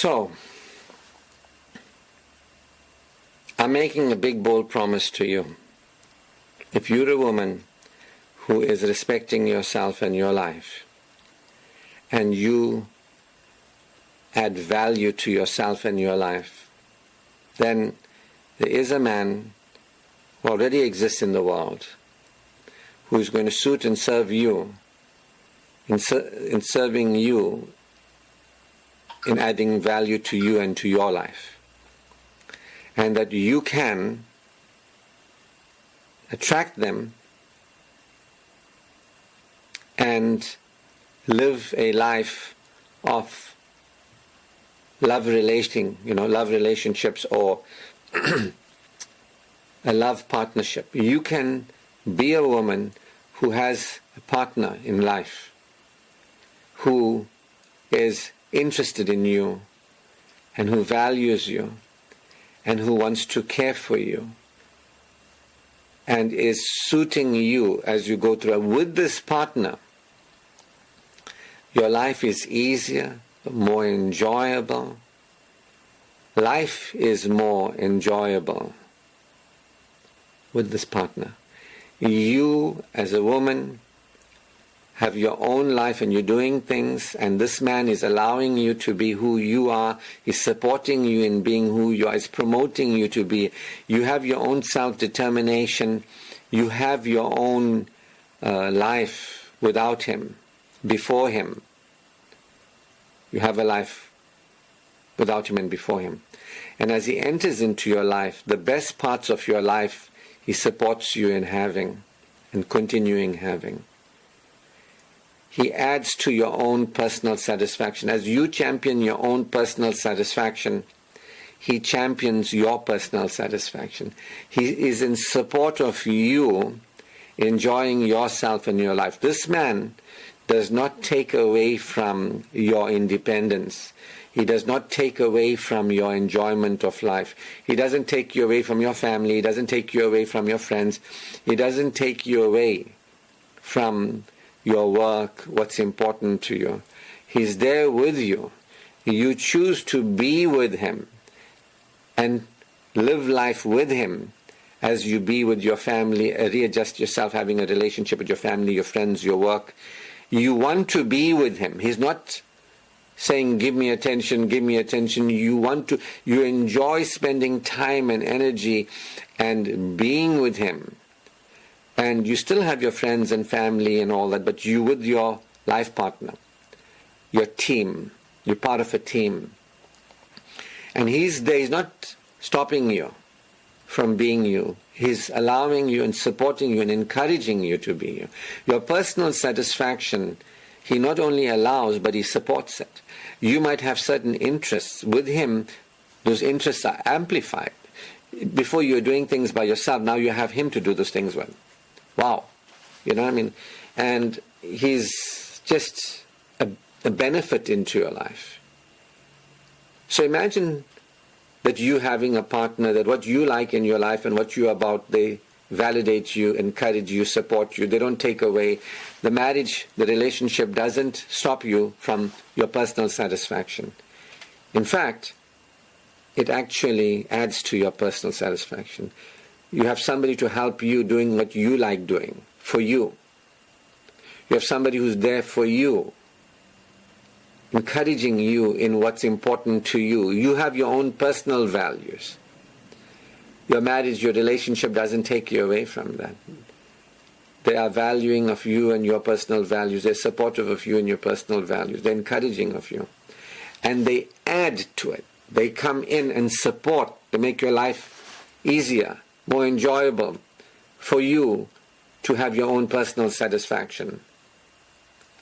So, I'm making a big bold promise to you. If you're a woman who is respecting yourself and your life, and you add value to yourself and your life, then there is a man who already exists in the world who is going to suit and serve you, in serving you, in adding value to you and to your life. And that you can attract them and live a life of love relationships, or a love partnership. You can be a woman who has a partner in life, who is interested in you, and who values you, and who wants to care for you, and is suiting you as you go through. With this partner, your life is easier, more enjoyable. Life is more enjoyable with this partner. You, as a woman, have your own life and you're doing things, and this man is allowing you to be who you are. He's supporting you in being who you are. He's promoting you to be. You have your own self-determination. You have your own life without him, before him. You have a life without him and before him. And as he enters into your life, the best parts of your life, he supports you in having and continuing having. He adds to your own personal satisfaction. As you champion your own personal satisfaction, he champions your personal satisfaction. He is in support of you enjoying yourself and your life. This man does not take away from your independence. He does not take away from your enjoyment of life. He doesn't take you away from your family. He doesn't take you away from your friends. He doesn't take you away from your work, what's important to you. He's there with you. You choose to be with him and live life with him as you be with your family, readjust yourself, having a relationship with your family, your friends, your work. You want to be with him. He's not saying, give me attention, give me attention. You enjoy spending time and energy and being with him. And you still have your friends and family and all that, but you with your life partner, your team. You're part of a team. And he's there. He's not stopping you from being you. He's allowing you and supporting you and encouraging you to be you. Your personal satisfaction, he not only allows, but he supports it. You might have certain interests. With him, those interests are amplified. Before you were doing things by yourself, now you have him to do those things with. Wow. You know what I mean? And he's just a benefit into your life. So imagine that you having a partner, that what you like in your life and what you're about, they validate you, encourage you, support you. They don't take away. The marriage, the relationship doesn't stop you from your personal satisfaction. In fact, it actually adds to your personal satisfaction. You have somebody to help you doing what you like doing, for you. You have somebody who's there for you, encouraging you in what's important to you. You have your own personal values. Your marriage, your relationship doesn't take you away from that. They are valuing of you and your personal values. They're supportive of you and your personal values. They're encouraging of you. And they add to it. They come in and support to make your life easier, more enjoyable for you to have your own personal satisfaction.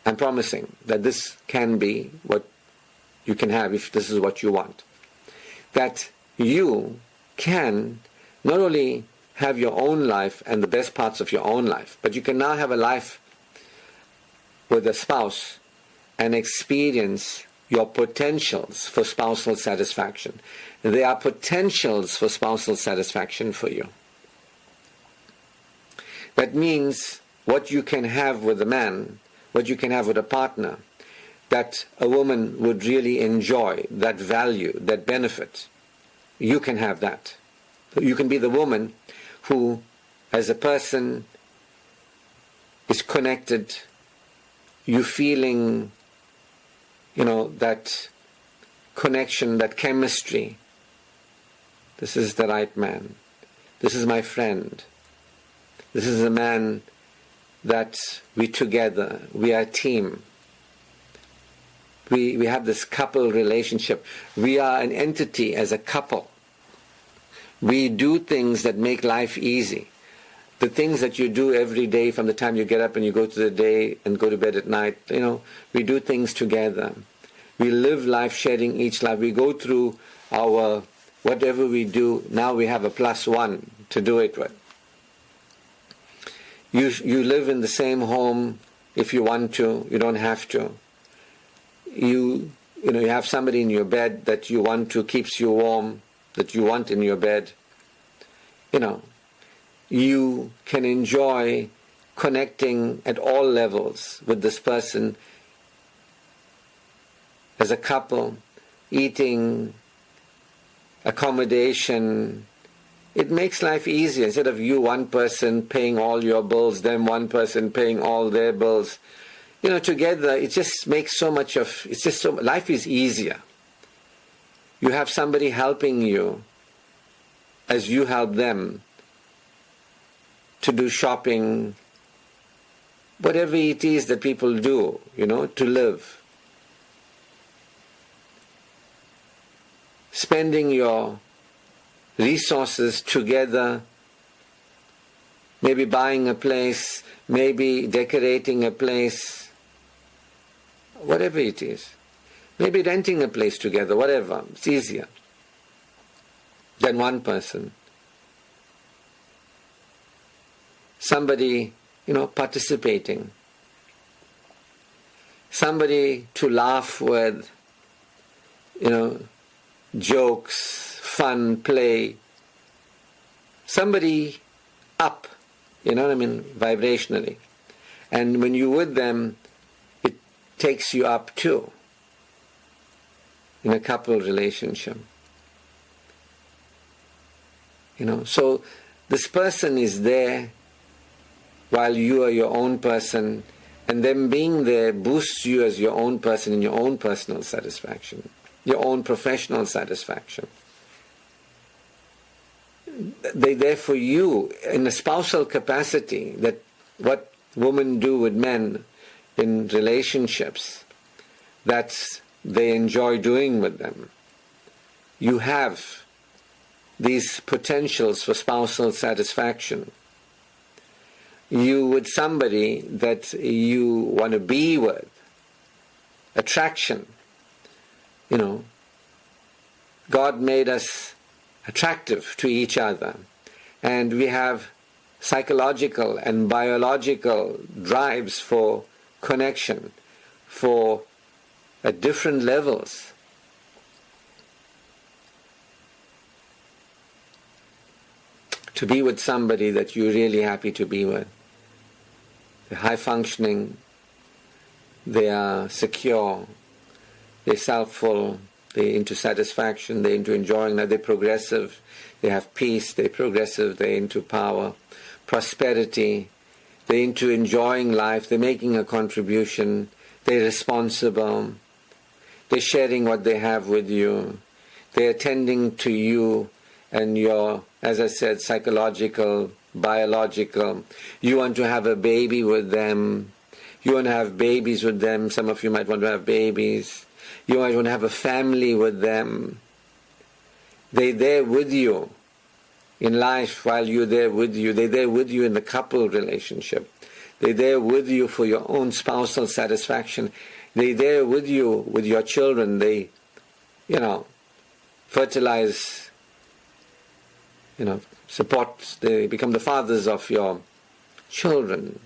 I'm promising that this can be what you can have if this is what you want. That you can not only have your own life and the best parts of your own life, but you can now have a life with a spouse and experience your potentials for spousal satisfaction. There are potentials for spousal satisfaction for you. That means what you can have with a man, what you can have with a partner, that a woman would really enjoy, that value, that benefit. You can have that. You can be the woman who, as a person, is connected, you feeling, that connection, that chemistry. This is the right man. This is my friend. This is a man that we together, we are a team. We have this couple relationship. We are an entity as a couple. We do things that make life easy. The things that you do every day from the time you get up and you go to the day and go to bed at night, we do things together. We live life sharing each life. We go through our, whatever we do, now we have a +1 to do it with. You live in the same home if you want to, you don't have to. You have somebody in your bed that you want to, keeps you warm, that you want in your bed. You can enjoy connecting at all levels with this person as a couple, eating, accommodation. It makes life easier. Instead of you, one person, paying all your bills, then one person paying all their bills. Together, it just makes so much of, life is easier. You have somebody helping you as you help them to do shopping, whatever it is that people do, to live. Spending your resources together, maybe buying a place, maybe decorating a place, whatever it is. Maybe renting a place together, whatever. It's easier than one person. Somebody, participating. Somebody to laugh with, jokes, fun, play. Somebody up, vibrationally. And when you're with them, it takes you up too, in a couple relationship. So this person is there while you are your own person, and them being there boosts you as your own person in your own personal satisfaction, your own professional satisfaction. They're there for you in a spousal capacity, that what women do with men in relationships, that they enjoy doing with them. You have these potentials for spousal satisfaction. You with somebody that you want to be with, attraction. God made us attractive to each other, and we have psychological and biological drives for connection, at different levels. To be with somebody that you're really happy to be with. They're high functioning, they are secure, they're self-full, they're into satisfaction, they're into enjoying life, they're progressive, they have peace, they're progressive, they're into power, prosperity, they're into enjoying life, they're making a contribution, they're responsible, they're sharing what they have with you, they're attending to you and your, as I said, psychological, biological. You want to have a baby with them. You want to have babies with them. Some of you might want to have babies. You might want to have a family with them. They're there with you in life while you're there with you. They're there with you in the couple relationship. They're there with you for your own spousal satisfaction. They're there with you with your children. They, fertilize, support, they become the fathers of your children.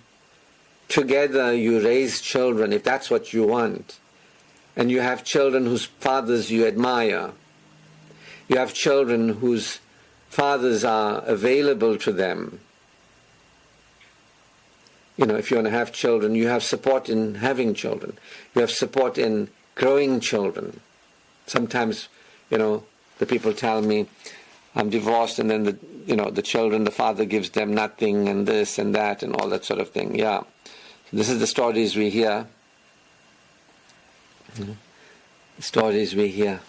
Together you raise children, if that's what you want. And you have children whose fathers you admire. You have children whose fathers are available to them. if you want to have children, you have support in having children. You have support in growing children. Sometimes, the people tell me, I'm divorced, and then the children, the father gives them nothing, and this and that, and all that sort of thing. Yeah. This is the stories we hear. The stories we hear.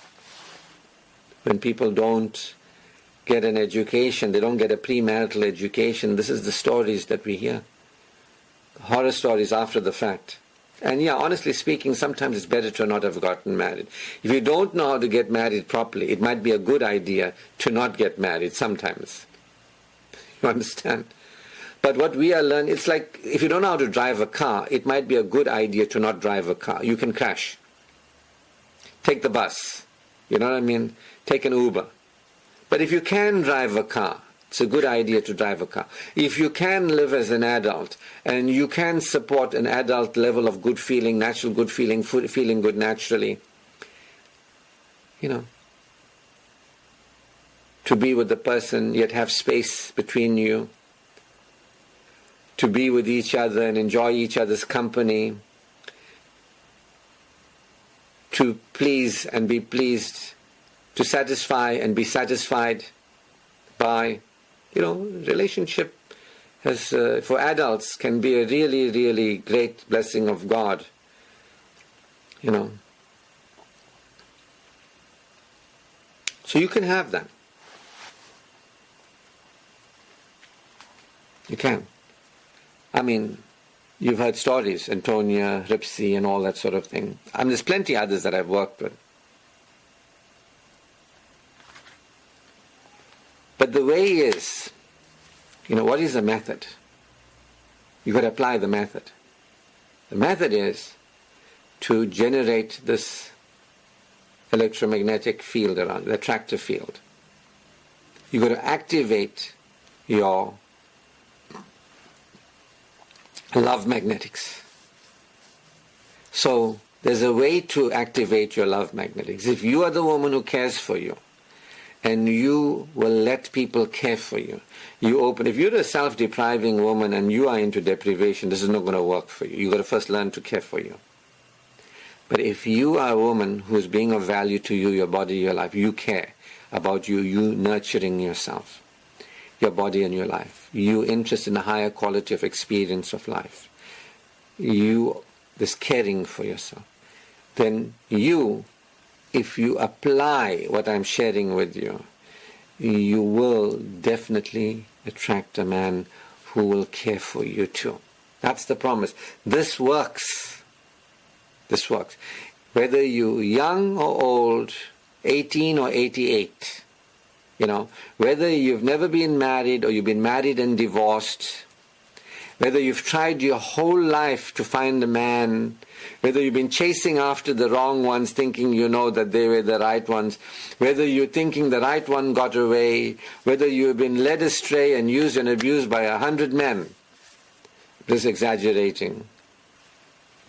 When people don't get an education, they don't get a premarital education, this is the stories that we hear. Horror stories after the fact. And yeah, honestly speaking, sometimes it's better to not have gotten married. If you don't know how to get married properly, it might be a good idea to not get married sometimes. You understand? But what we are learning, it's like if you don't know how to drive a car, it might be a good idea to not drive a car. You can crash. Take the bus. You know what I mean? Take an Uber. But if you can drive a car, it's a good idea to drive a car. If you can live as an adult and you can support an adult level of good feeling, natural good feeling, feeling good naturally, to be with the person, yet have space between you, to be with each other and enjoy each other's company, to please and be pleased, to satisfy and be satisfied by, relationship has, for adults, can be a really, really great blessing of God. So you can have that. You can. I mean, you've heard stories, Antonia, Ripsy, and all that sort of thing. There's plenty others that I've worked with. But the way is, what is the method? You've got to apply the method. The method is to generate this electromagnetic field around, the attractive field. You've got to activate your love magnetics. So there's a way to activate your love magnetics. If you are the woman who cares for you, and you will let people care for you, if you're a self-depriving woman and you are into deprivation, this is not going to work for you. You've got to first learn to care for you. But if you are a woman who's being of value to you, your body, your life, you care about you nurturing yourself, your body and your life, you interest in a higher quality of experience of life, this caring for yourself, then if you apply what I'm sharing with you, you will definitely attract a man who will care for you too. That's the promise. This works. This works. Whether you're young or old, 18 or 88, whether you've never been married or you've been married and divorced, whether you've tried your whole life to find a man, whether you've been chasing after the wrong ones thinking that they were the right ones, whether you're thinking the right one got away, whether you've been led astray and used and abused by 100 men, just exaggerating,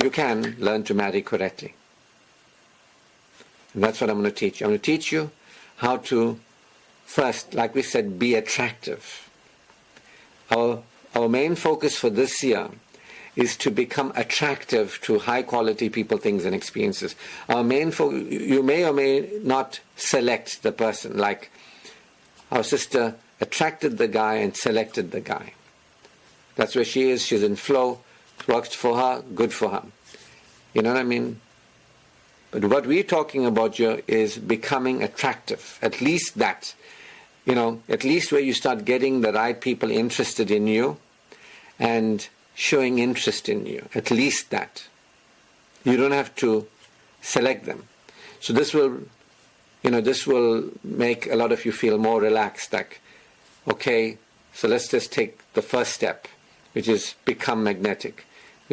you can learn to marry correctly. And that's what I'm going to teach you. I'm going to teach you how to first, like we said, be attractive. Our main focus for this year is to become attractive to high-quality people, things, and experiences. Our main focus, you may or may not select the person, like our sister attracted the guy and selected the guy. That's where she is. She's in flow. It works for her, good for her. You know what I mean? But what we're talking about here is becoming attractive. At least that. At least where you start getting the right people interested in you and showing interest in you. At least that. You don't have to select them. So this will make a lot of you feel more relaxed. Like, okay, so let's just take the first step, which is become magnetic,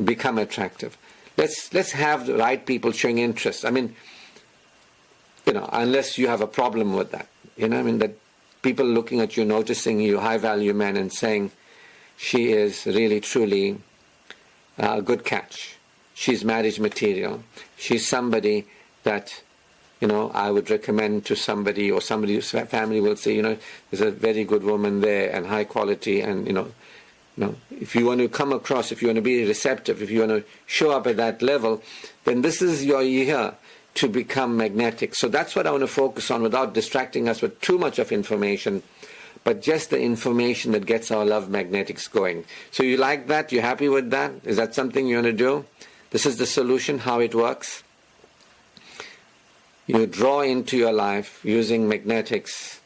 become attractive. Let's have the right people showing interest. Unless you have a problem with that. That people looking at you, noticing you, high-value men, and saying, she is really, truly a good catch. She's marriage material. She's somebody that, I would recommend to somebody, or somebody whose family will say, there's a very good woman there, and high quality, and, If you want to come across, if you want to be receptive, if you want to show up at that level, then this is your year to become magnetic. So that's what I want to focus on without distracting us with too much of information, but just the information that gets our love magnetics going. So you like that? You happy with that? Is that something you want to do? This is the solution, how it works. You draw into your life using magnetics,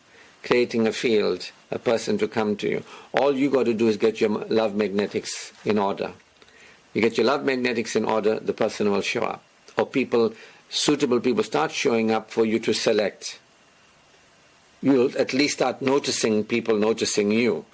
creating a field, a person to come to you. All you got to do is get your love magnetics in order. You get your love magnetics in order, the person will show up. Or people, suitable people start showing up for you to select. You'll at least start noticing people noticing you.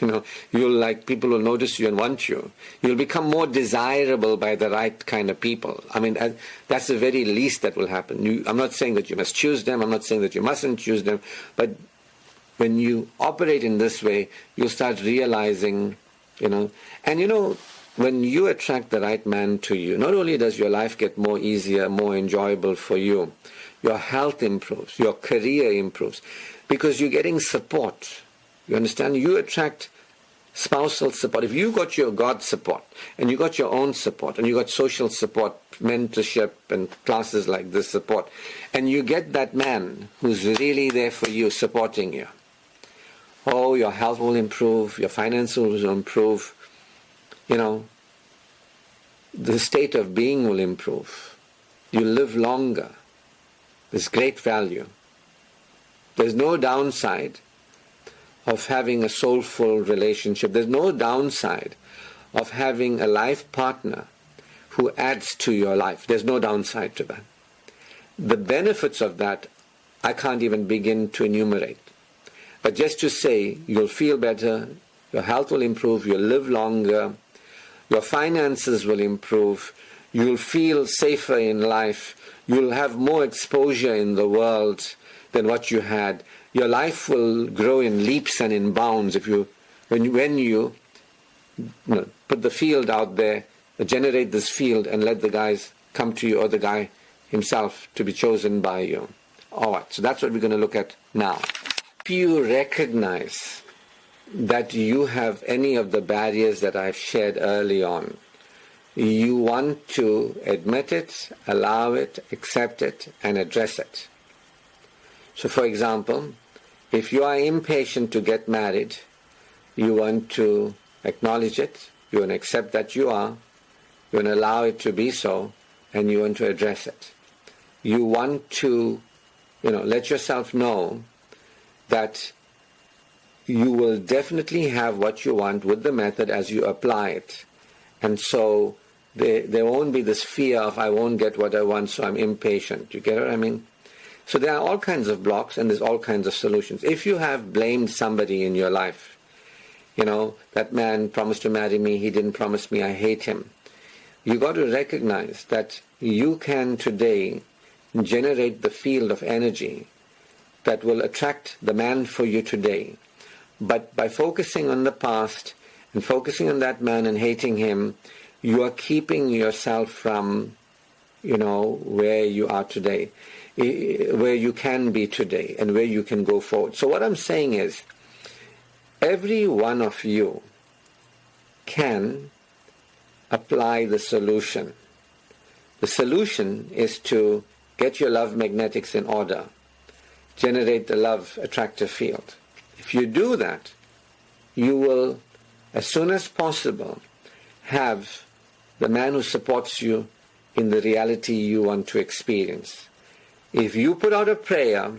People will notice you and want you. You'll become more desirable by the right kind of people. I mean, that's the very least that will happen. I'm not saying that you must choose them. I'm not saying that you mustn't choose them. But when you operate in this way, you'll start realizing, when you attract the right man to you, not only does your life get more easier, more enjoyable for you, your health improves, your career improves, because you're getting support. You understand? You attract spousal support. If you got your God support, and you got your own support, and you got social support, mentorship, and classes like this support, and you get that man who's really there for you, supporting you, your health will improve, your finances will improve, the state of being will improve. You live longer. There's great value. There's no downside of having a soulful relationship. There's no downside of having a life partner who adds to your life. There's no downside to that. The benefits of that, I can't even begin to enumerate. But just to say, you'll feel better, your health will improve, you'll live longer, your finances will improve, you'll feel safer in life, you'll have more exposure in the world than what you had. Your life will grow in leaps and in bounds when you put the field out there, generate this field and let the guys come to you, or the guy himself to be chosen by you. All right, so that's what we're going to look at now. If you recognize that you have any of the barriers that I've shared early on, you want to admit it, allow it, accept it, and address it. So for example, if you are impatient to get married, you want to acknowledge it, you want to accept that you are, you want to allow it to be so, and you want to address it. You want to, let yourself know that you will definitely have what you want with the method as you apply it. And so there won't be this fear of, I won't get what I want, so I'm impatient. You get what I mean? So there are all kinds of blocks, and there's all kinds of solutions. If you have blamed somebody in your life, that man promised to marry me, he didn't promise me, I hate him. You got to recognize that you can today generate the field of energy that will attract the man for you today. But by focusing on the past and focusing on that man and hating him, you are keeping yourself from, where you are today, where you can be today, and where you can go forward. So what I'm saying is, every one of you can apply the solution. The solution is to get your love magnetics in order, generate the love attractive field. If you do that, you will, as soon as possible, have the man who supports you in the reality you want to experience. If you put out a prayer,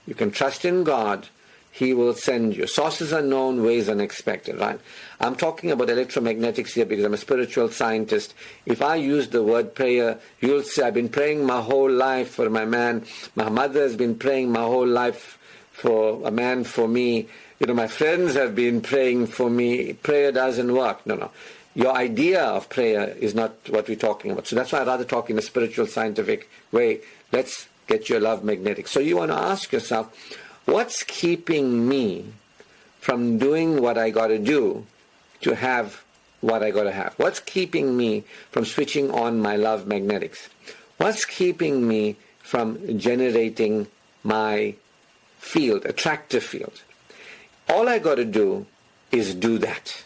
you can trust in God, He will send you. Sources unknown, ways unexpected, right? I'm talking about electromagnetics here because I'm a spiritual scientist. If I use the word prayer, you'll say, I've been praying my whole life for my man. My mother has been praying my whole life for a man for me. My friends have been praying for me. Prayer doesn't work. No. Your idea of prayer is not what we're talking about. So that's why I'd rather talk in a spiritual, scientific way. Let's get your love magnetic. So you want to ask yourself, what's keeping me from doing what I got to do to have what I got to have? What's keeping me from switching on my love magnetics? What's keeping me from generating my field, attractive field? All I got to do is do that.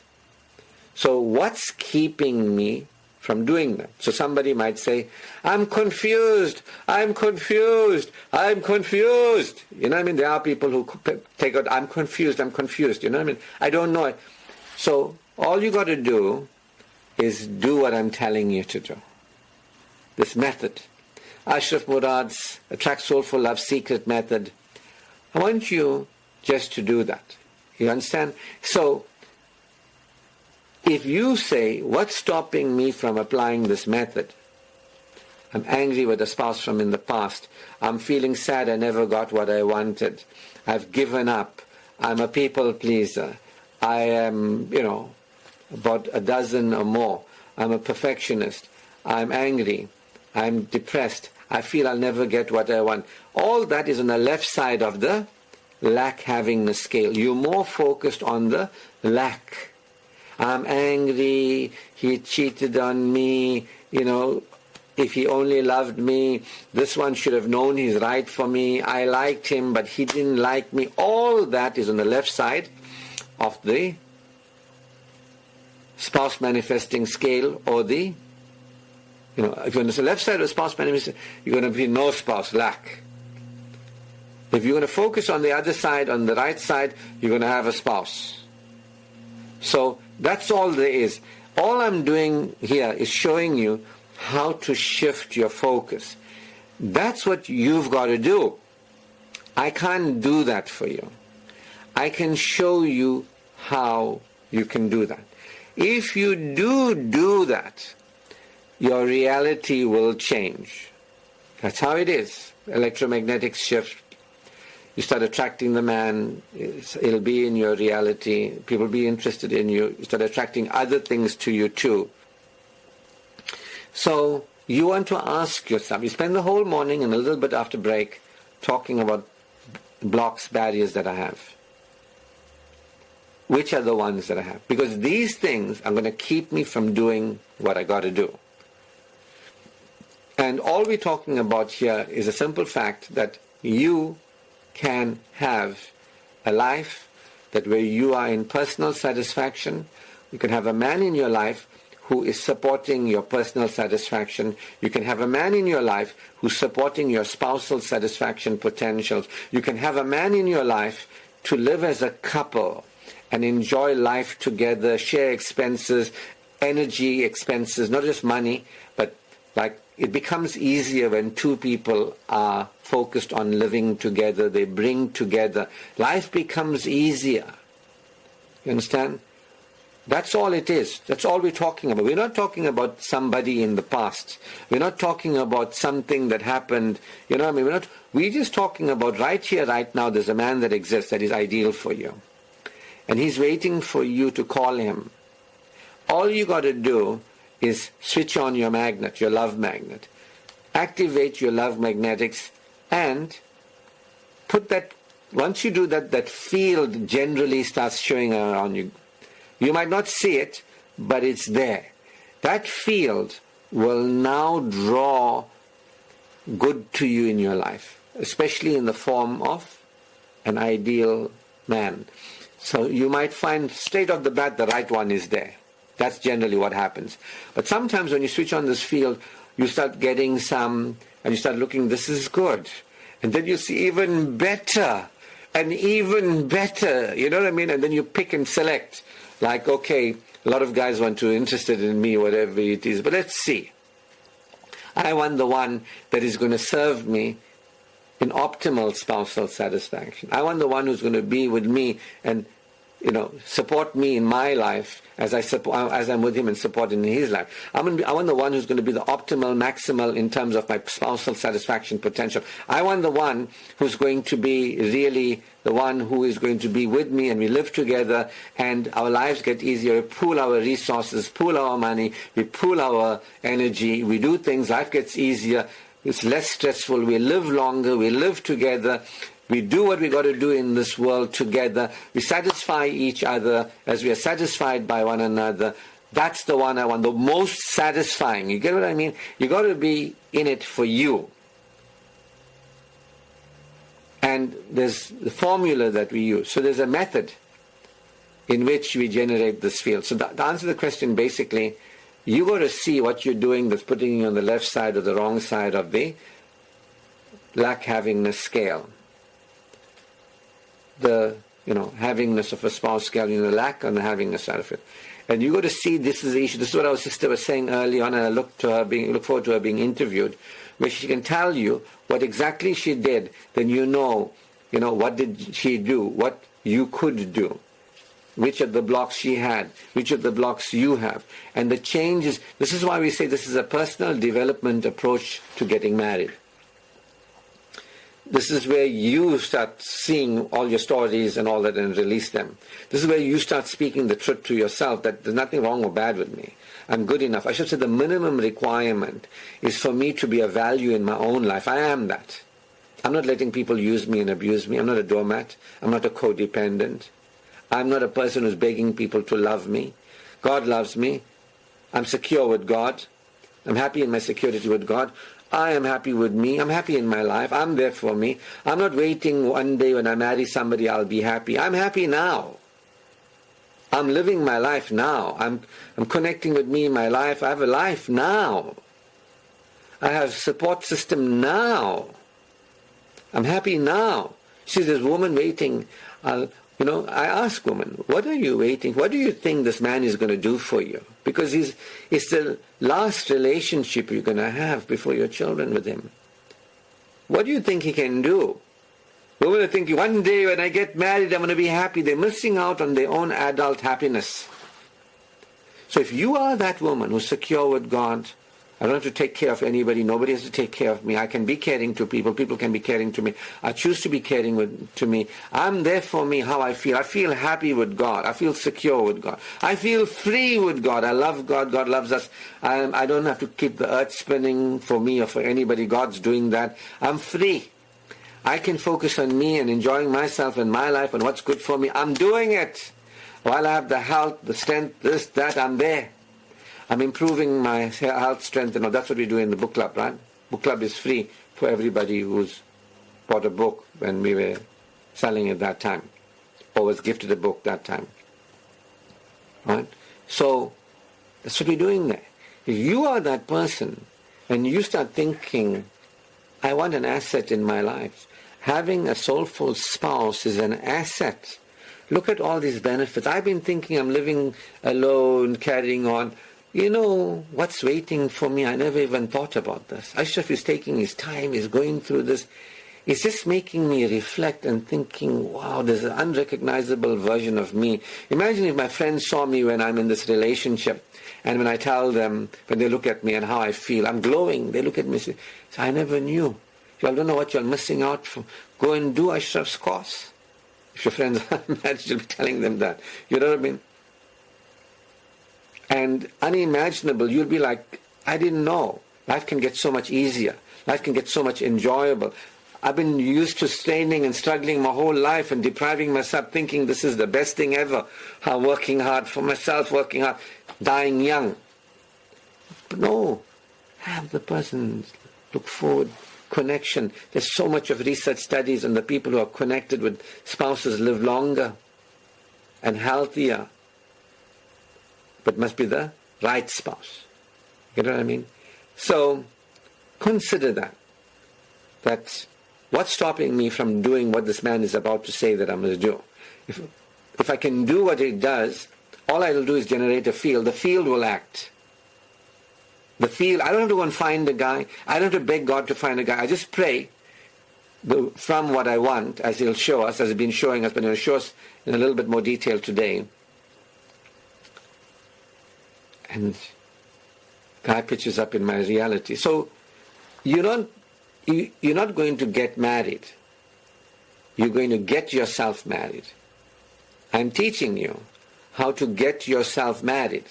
So what's keeping me from doing that? So somebody might say, I'm confused, I'm confused, I'm confused. You know what I mean? There are people who take out, I'm confused, you know what I mean? I don't know it. So all you got to do is do what I'm telling you to do. This method, Ashraf Murad's Attract Soulful Love Secret Method, I want you just to do that. You understand? So if you say, what's stopping me from applying this method? I'm angry with a spouse from in the past. I'm feeling sad I never got what I wanted. I've given up. I'm a people pleaser. I am, about a dozen or more. I'm a perfectionist. I'm angry. I'm depressed. I feel I'll never get what I want. All that is on the left side of the lack having the scale. You're more focused on the lack. I'm angry, he cheated on me, if he only loved me, this one should have known he's right for me, I liked him, but he didn't like me. All that is on the left side of the spouse manifesting scale, or the, if you're on the left side of the spouse manifesting, you're going to be no spouse, lack. If you're going to focus on the other side, on the right side, you're going to have a spouse. So that's all there is. All I'm doing here is showing you how to shift your focus. That's what you've got to do. I can't do that for you. I can show you how you can do that. If you do that, your reality will change. That's how it is. Electromagnetic shift. You start attracting the man, it'll be in your reality, people will be interested in you, you start attracting other things to you too. So you want to ask yourself, you spend the whole morning and a little bit after break talking about blocks, barriers that I have. Which are the ones that I have? Because these things are going to keep me from doing what I got to do. And all we're talking about here is a simple fact that you can have a life that where you are in personal satisfaction. You can have a man in your life who is supporting your personal satisfaction. You can have a man in your life who's supporting your spousal satisfaction potentials. You can have a man in your life to live as a couple and enjoy life together, share expenses, energy expenses, not just money, but like it becomes easier when two people are focused on living together. They bring together. Life becomes easier. You understand? That's all it is. That's all we're talking about. We're not talking about somebody in the past. We're not talking about something that happened. You know what I mean? We're just talking about right here, right now, there's a man that exists that is ideal for you. And he's waiting for you to call him. All you got to do is switch on your magnet, your love magnet. Activate your love magnetics and put that, once you do that, that field generally starts showing around you. You might not see it, but it's there. That field will now draw good to you in your life, especially in the form of an ideal man. So you might find straight off the bat the right one is there. That's generally what happens. But sometimes when you switch on this field, you start getting some, and you start looking, this is good. And then you see even better, and even better, you know what I mean? And then you pick and select. Like, okay, a lot of guys want to interested in me, whatever it is, but let's see. I want the one that is going to serve me in optimal spousal satisfaction. I want the one who's going to be with me and, support me in my life as I'm with him and supporting in his life. I want the one who's going to be the optimal, maximal in terms of my spousal satisfaction potential. I want the one who's going to be really the one who is going to be with me and we live together and our lives get easier. We pool our resources, pool our money, we pool our energy, we do things, life gets easier, it's less stressful, we live longer, we live together. We do what we got to do in this world together. We satisfy each other as we are satisfied by one another. That's the one I want, the most satisfying. You get what I mean? You got to be in it for you. And there's the formula that we use. So there's a method. in which we generate this field. So to answer the question, basically, you got to see what you're doing that's putting you on the left side or the wrong side of the lack-havingness scale. The havingness of a spouse scale, the lack and the havingness side of it. And you got to see this is the issue. This is what our sister was saying early on, and I look forward to her being interviewed, where she can tell you what exactly she did. Then you know what did she do, what you could do, which of the blocks she had, which of the blocks you have. And the changes, this is why we say this is a personal development approach to getting married. This is where you start seeing all your stories and all that and release them. This is where you start speaking the truth to yourself, that there's nothing wrong or bad with me. I'm good enough. I should say the minimum requirement is for me to be a value in my own life. I am that. I'm not letting people use me and abuse me. I'm not a doormat. I'm not a codependent. I'm not a person who's begging people to love me. God loves me. I'm secure with God. I'm happy in my security with God. I am happy with me. I'm happy in my life. I'm there for me. I'm not waiting one day when I marry somebody I'll be happy. I'm happy now. I'm living my life now. I'm connecting with me in my life. I have a life now. I have a support system now. I'm happy now. See, this woman waiting. I ask women, what are you waiting? What do you think this man is going to do for you? Because it's the last relationship you're going to have before your children with him. What do you think he can do? Women are thinking, one day when I get married, I'm going to be happy. They're missing out on their own adult happiness. So if you are that woman who's secure with God, I don't have to take care of anybody. Nobody has to take care of me. I can be caring to people. People can be caring to me. I choose to be caring to me. I'm there for me, how I feel. I feel happy with God. I feel secure with God. I feel free with God. I love God. God loves us. I don't have to keep the earth spinning for me or for anybody. God's doing that. I'm free. I can focus on me and enjoying myself and my life and what's good for me. I'm doing it. While I have the health, the strength, this, that, I'm there. I'm improving my health, strength, and all. That's what we do in the book club, right? Book club is free for everybody who's bought a book when we were selling it that time, or was gifted a book that time. Right? So, that's what we're doing there. If you are that person, and you start thinking, I want an asset in my life, having a soulful spouse is an asset. Look at all these benefits. I've been thinking I'm living alone, carrying on. You know what's waiting for me? I never even thought about this. Ashraf is taking his time, he's going through this. It's just making me reflect and thinking, wow, there's an unrecognizable version of me. Imagine if my friends saw me when I'm in this relationship, and when I tell them, when they look at me and how I feel, I'm glowing. They look at me and say, I never knew. Y'all don't know what you're missing out from. Go and do Ashraf's course. If your friends are married, you'll be telling them that. You know what I mean? And unimaginable, you'll be like, I didn't know. Life can get so much easier. Life can get so much enjoyable. I've been used to straining and struggling my whole life and depriving myself, thinking this is the best thing ever. Working hard for myself, working hard, dying young. But no, have the person look forward, connection. There's so much of research studies on the people who are connected with spouses live longer and healthier. But must be the right spouse. You know what I mean? So, consider that. That's what's stopping me from doing what this man is about to say that I'm going to do. If I can do what it does, all I will do is generate a field. The field will act. The field, I don't have to go and find a guy. I don't have to beg God to find a guy. I just pray from what I want, as he'll show us, as he's been showing us, but he'll show us in a little bit more detail today. And guy pitches up in my reality. So you're not going to get married. You're going to get yourself married. I'm teaching you how to get yourself married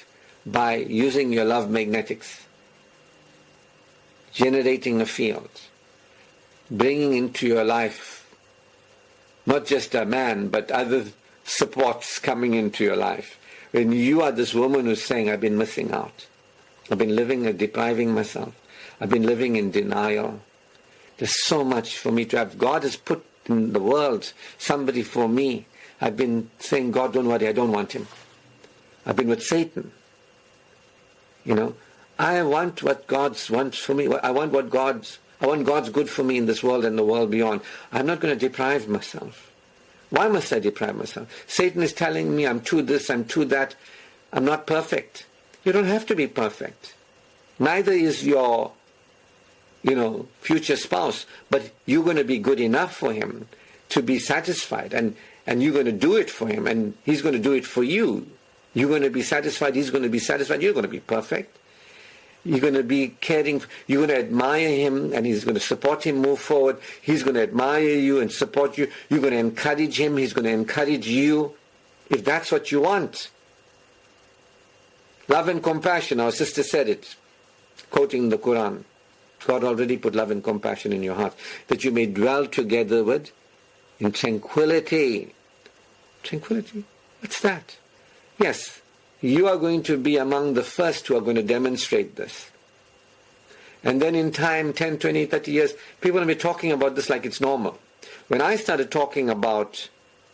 by using your love magnetics, generating a field, bringing into your life not just a man, but other supports coming into your life. When you are this woman who's saying, I've been missing out. I've been living and depriving myself. I've been living in denial. There's so much for me to have. God has put in the world somebody for me. I've been saying, God, don't worry, I don't want him. I've been with Satan. I want what God wants for me. I want God's good for me in this world and the world beyond. I'm not going to deprive myself. Why must I deprive myself? Satan is telling me I'm too this, I'm too that. I'm not perfect. You don't have to be perfect. Neither is your, future spouse. But you're going to be good enough for him to be satisfied. And you're going to do it for him. And he's going to do it for you. You're going to be satisfied. He's going to be satisfied. You're going to be perfect. You're going to be caring. You're going to admire him, and he's going to support him move forward. He's going to admire you and support you. You're going to encourage him. He's going to encourage you, if that's what you want. Love and compassion. Our sister said it, quoting the Quran. God already put love and compassion in your heart, that you may dwell together with in tranquility. Tranquility? What's that? Yes. You are going to be among the first who are going to demonstrate this. And then in time, 10, 20, 30 years, people will be talking about this like it's normal. When I started talking about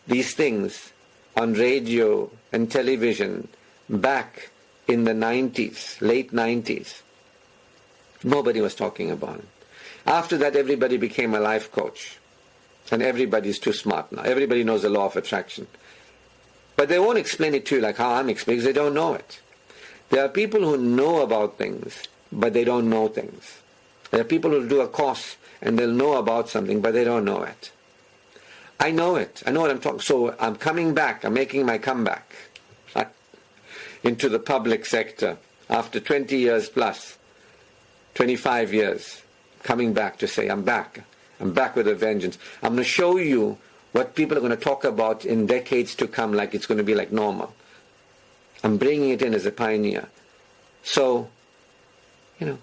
these things on radio and television back in the 90s, late 90s, nobody was talking about it. After that, everybody became a life coach. And everybody's too smart now. Everybody knows the law of attraction. But they won't explain it to you like how I'm explaining, because they don't know it. There are people who know about things, but they don't know things. There are people who do a course, and they'll know about something, but they don't know it. I know it. I know what I'm talking. So I'm coming back. I'm making my comeback into the public sector after 20 years plus, 25 years, coming back to say, I'm back. I'm back with a vengeance. I'm going to show you what people are going to talk about in decades to come, like it's going to be like normal. I'm bringing it in as a pioneer. So, you're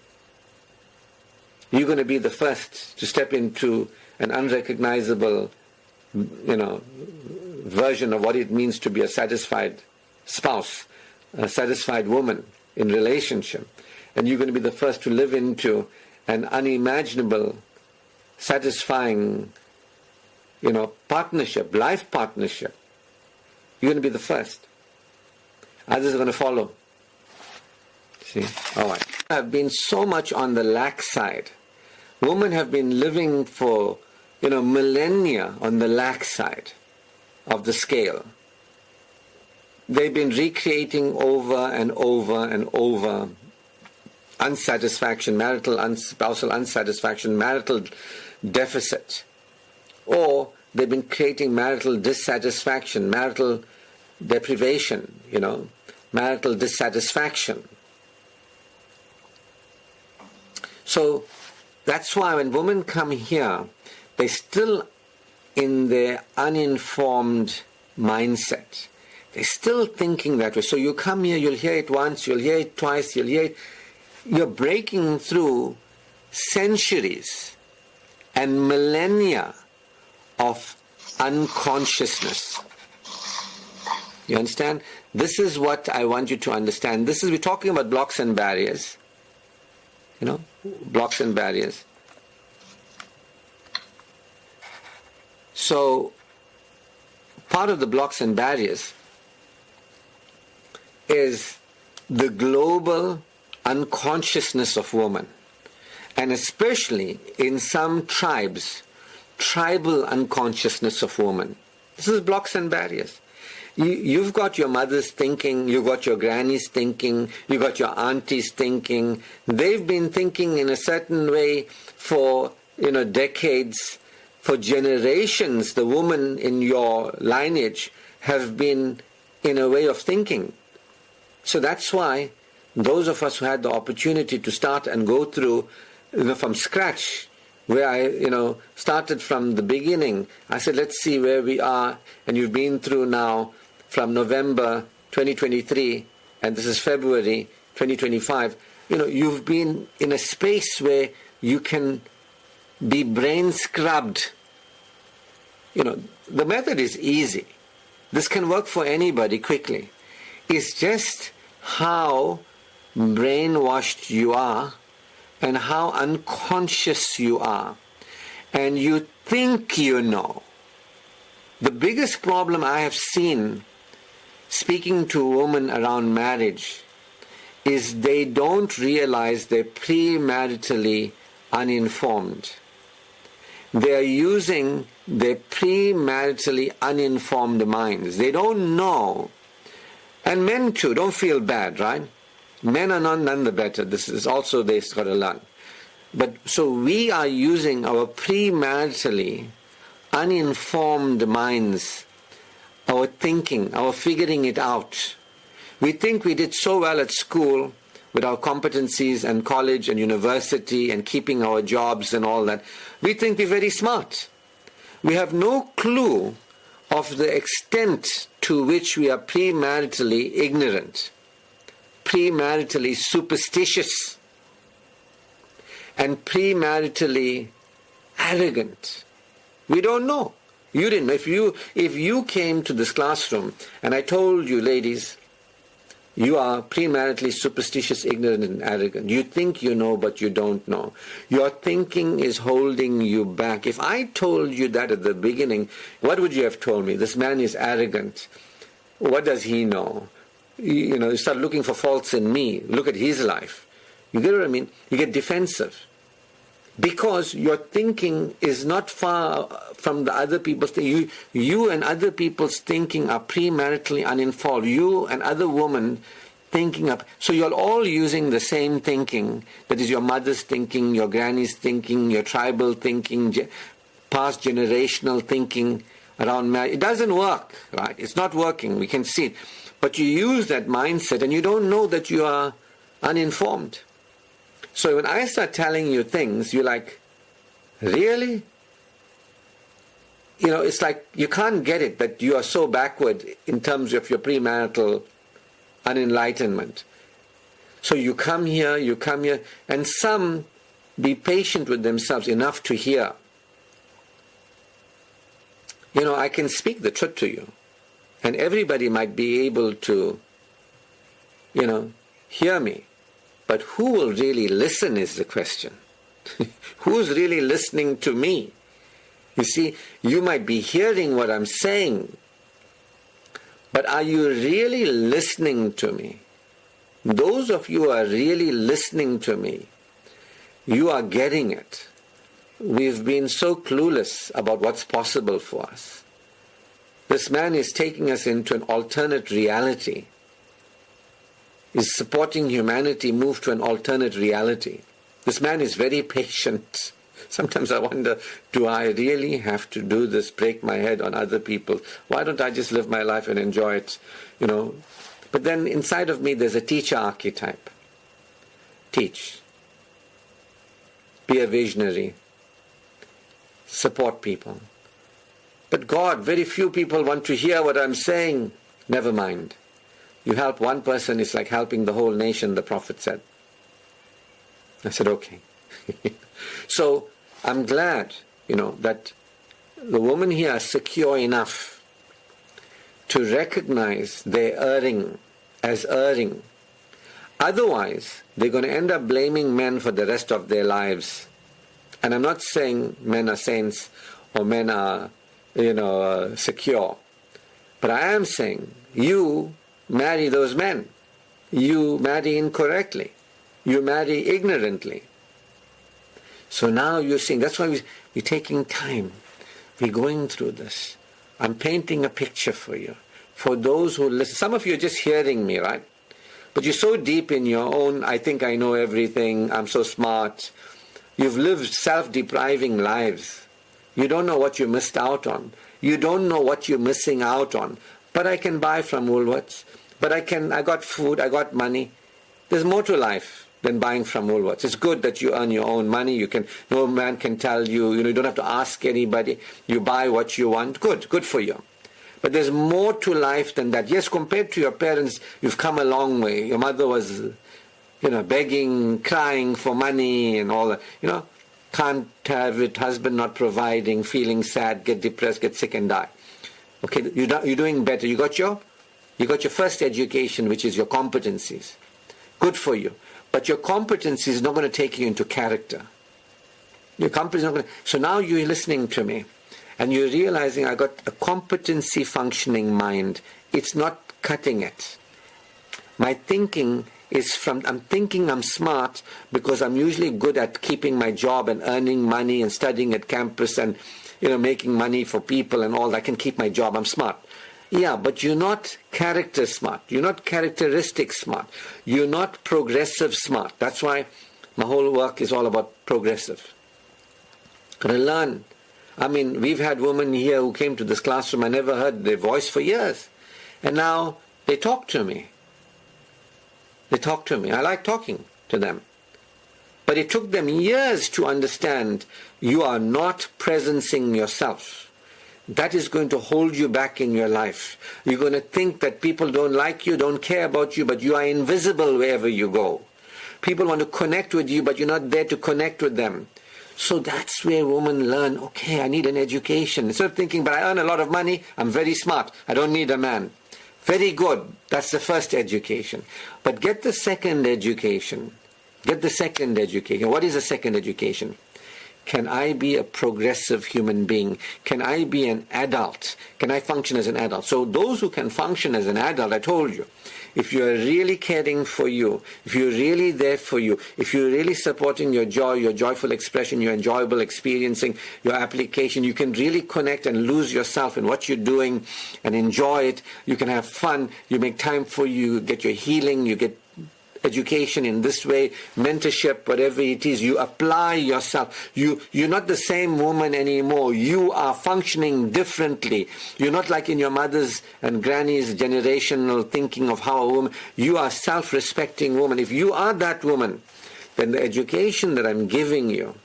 going to be the first to step into an unrecognizable, version of what it means to be a satisfied spouse, a satisfied woman in relationship. And you're going to be the first to live into an unimaginable, satisfying partnership, life partnership. You're going to be the first. Others are going to follow. See? All right. Have been so much on the lax side. Women have been living for, millennia on the lax side of the scale. They've been recreating over and over and over unsatisfaction, spousal unsatisfaction, marital deficit. Or they've been creating marital dissatisfaction, marital deprivation, marital dissatisfaction. So that's why when women come here, they're still in their uninformed mindset. They're still thinking that way. So you come here, you'll hear it once, you'll hear it twice, you'll hear it. You're breaking through centuries and millennia of unconsciousness. You understand? This is what I want you to understand. We're talking about blocks and barriers. Blocks and barriers. So, part of the blocks and barriers is the global unconsciousness of woman. And especially in some tribes, tribal unconsciousness of woman. This is blocks and barriers. You've got your mother's thinking, you've got your granny's thinking, you've got your auntie's thinking. They've been thinking in a certain way for decades, for generations. The women in your lineage have been in a way of thinking. So that's why those of us who had the opportunity to start and go through from scratch, where I, started from the beginning. I said, let's see where we are. And you've been through now from November 2023, and this is February 2025. You've been in a space where you can be brain scrubbed. The method is easy. This can work for anybody quickly. It's just how brainwashed you are and how unconscious you are. And you think you know. The biggest problem I have seen speaking to women around marriage is they don't realize they're premaritally uninformed. They are using their premaritally uninformed minds. They don't know. And men too, don't feel bad, right? Men are none the better. This is also they've got to learn. But so we are using our premaritally uninformed minds, our thinking, our figuring it out. We think we did so well at school with our competencies and college and university and keeping our jobs and all that. We think we're very smart. We have no clue of the extent to which we are premaritally ignorant, premaritally superstitious, and premaritally arrogant. We don't know. You didn't know. If you came to this classroom and I told you, ladies, you are premaritally superstitious, ignorant, and arrogant. You think you know, but you don't know. Your thinking is holding you back. If I told you that at the beginning, what would you have told me? This man is arrogant. What does he know? You start looking for faults in me. Look at his life. You get what I mean? You get defensive. Because your thinking is not far from the other people's thinking. You and other people's thinking are premaritally uninformed. You and other women thinking up. So you're all using the same thinking. That is your mother's thinking, your granny's thinking, your tribal thinking, past generational thinking around marriage. It doesn't work, right? It's not working. We can see it. But you use that mindset and you don't know that you are uninformed. So when I start telling you things, you're like, really? It's like you can't get it, that you are so backward in terms of your premarital unenlightenment. So you come here, and some be patient with themselves enough to hear. I can speak the truth to you, and everybody might be able to, hear me. But who will really listen is the question. Who's really listening to me? You see, you might be hearing what I'm saying, but are you really listening to me? Those of you who are really listening to me, you are getting it. We've been so clueless about what's possible for us. This man is taking us into an alternate reality. Is supporting humanity move to an alternate reality. This man is very patient. Sometimes I wonder, do I really have to do this, break my head on other people? Why don't I just live my life and enjoy it? But then inside of me there's a teacher archetype. Teach. Be a visionary. Support people. But God, very few people want to hear what I'm saying. Never mind. You help one person, it's like helping the whole nation, the Prophet said. I said, okay. So I'm glad, that the women here are secure enough to recognize their erring as erring. Otherwise, they're going to end up blaming men for the rest of their lives. And I'm not saying men are saints or men are, secure. But I am saying, you marry those men. You marry incorrectly. You marry ignorantly. So now you're seeing, that's why we're taking time. We're going through this. I'm painting a picture for you. For those who listen, some of you are just hearing me, right? But you're so deep in your own, I think I know everything, I'm so smart. You've lived self-depriving lives. You don't know what you missed out on. You don't know what you're missing out on. But I can buy from Woolworths. But I got food, I got money. There's more to life than buying from Woolworths. It's good that you earn your own money. No man can tell you, you don't have to ask anybody. You buy what you want. Good for you. But there's more to life than that. Yes, compared to your parents, you've come a long way. Your mother was, begging, crying for money and all that. Can't have it, husband not providing, feeling sad, get depressed, get sick and die. Okay, you're doing better. You got your first education, which is your competencies. Good for you. But your competency is not going to take you into character. Your competency is not going to... So now you're listening to me. and you're realizing I got a competency functioning mind. It's not cutting it. My thinking is I'm thinking I'm smart because I'm usually good at keeping my job and earning money and studying at campus and, making money for people and all that. I can keep my job. I'm smart. Yeah, but you're not character smart. You're not characteristic smart. You're not progressive smart. That's why my whole work is all about progressive. Gotta learn. I mean, we've had women here who came to this classroom. I never heard their voice for years. And now they talk to me. They talk to me. I like talking to them. But it took them years to understand you are not presencing yourself. That is going to hold you back in your life. You're going to think that people don't like you, don't care about you, but you are invisible wherever you go. People want to connect with you, but you're not there to connect with them. So that's where women learn, okay, I need an education. Instead of thinking, but I earn a lot of money, I'm very smart, I don't need a man. Very good. That's the first education. But get the second education. Get the second education. What is the second education? Can I be a progressive human being? Can I be an adult? Can I function as an adult? So those who can function as an adult, I told you, if you are really caring for you, if you're really there for you, if you're really supporting your joy, your joyful expression, your enjoyable experiencing, your application, you can really connect and lose yourself in what you're doing and enjoy it. You can have fun. You make time for you, get your healing, you get education in this way, mentorship, whatever it is, you apply yourself. You're not the same woman anymore. You are functioning differently. You're not like in your mother's and granny's generational thinking of how a woman, you are a self-respecting woman. If you are that woman, then the education that I'm giving you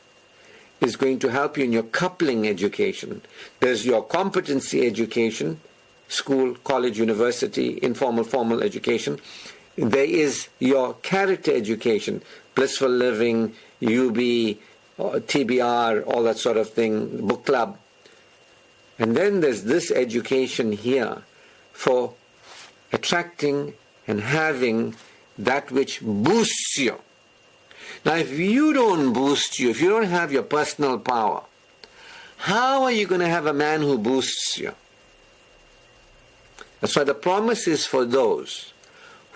is going to help you in your coupling education. There's your competency education, school, college, university, informal, formal education. There is your character education, blissful living, UB, TBR, all that sort of thing, book club. And then there's this education here for attracting and having that which boosts you. Now, if you don't boost you, if you don't have your personal power, how are you going to have a man who boosts you? That's why the promise is for those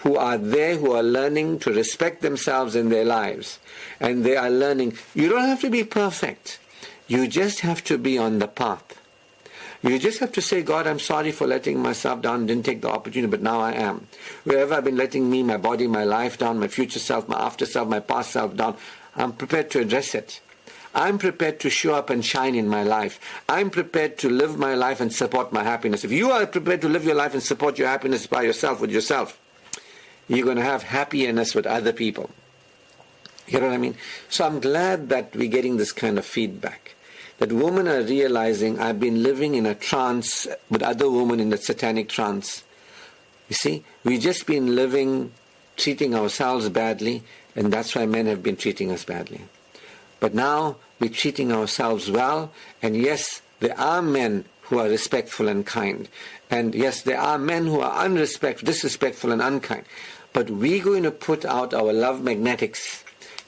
who are there, who are learning to respect themselves in their lives. And they are learning. You don't have to be perfect. You just have to be on the path. You just have to say, God, I'm sorry for letting myself down, didn't take the opportunity, but now I am. Wherever I've been letting me, my body, my life down, my future self, my after self, my past self down, I'm prepared to address it. I'm prepared to show up and shine in my life. I'm prepared to live my life and support my happiness. If you are prepared to live your life and support your happiness by yourself, with yourself, you're going to have happiness with other people. You know what I mean? So I'm glad that we're getting this kind of feedback. That women are realizing I've been living in a trance with other women in the satanic trance. You see, we've just been living, treating ourselves badly, and that's why men have been treating us badly. But now we're treating ourselves well, and yes, there are men who are respectful and kind. And yes, there are men who are disrespectful and unkind. But we're going to put out our love magnetics,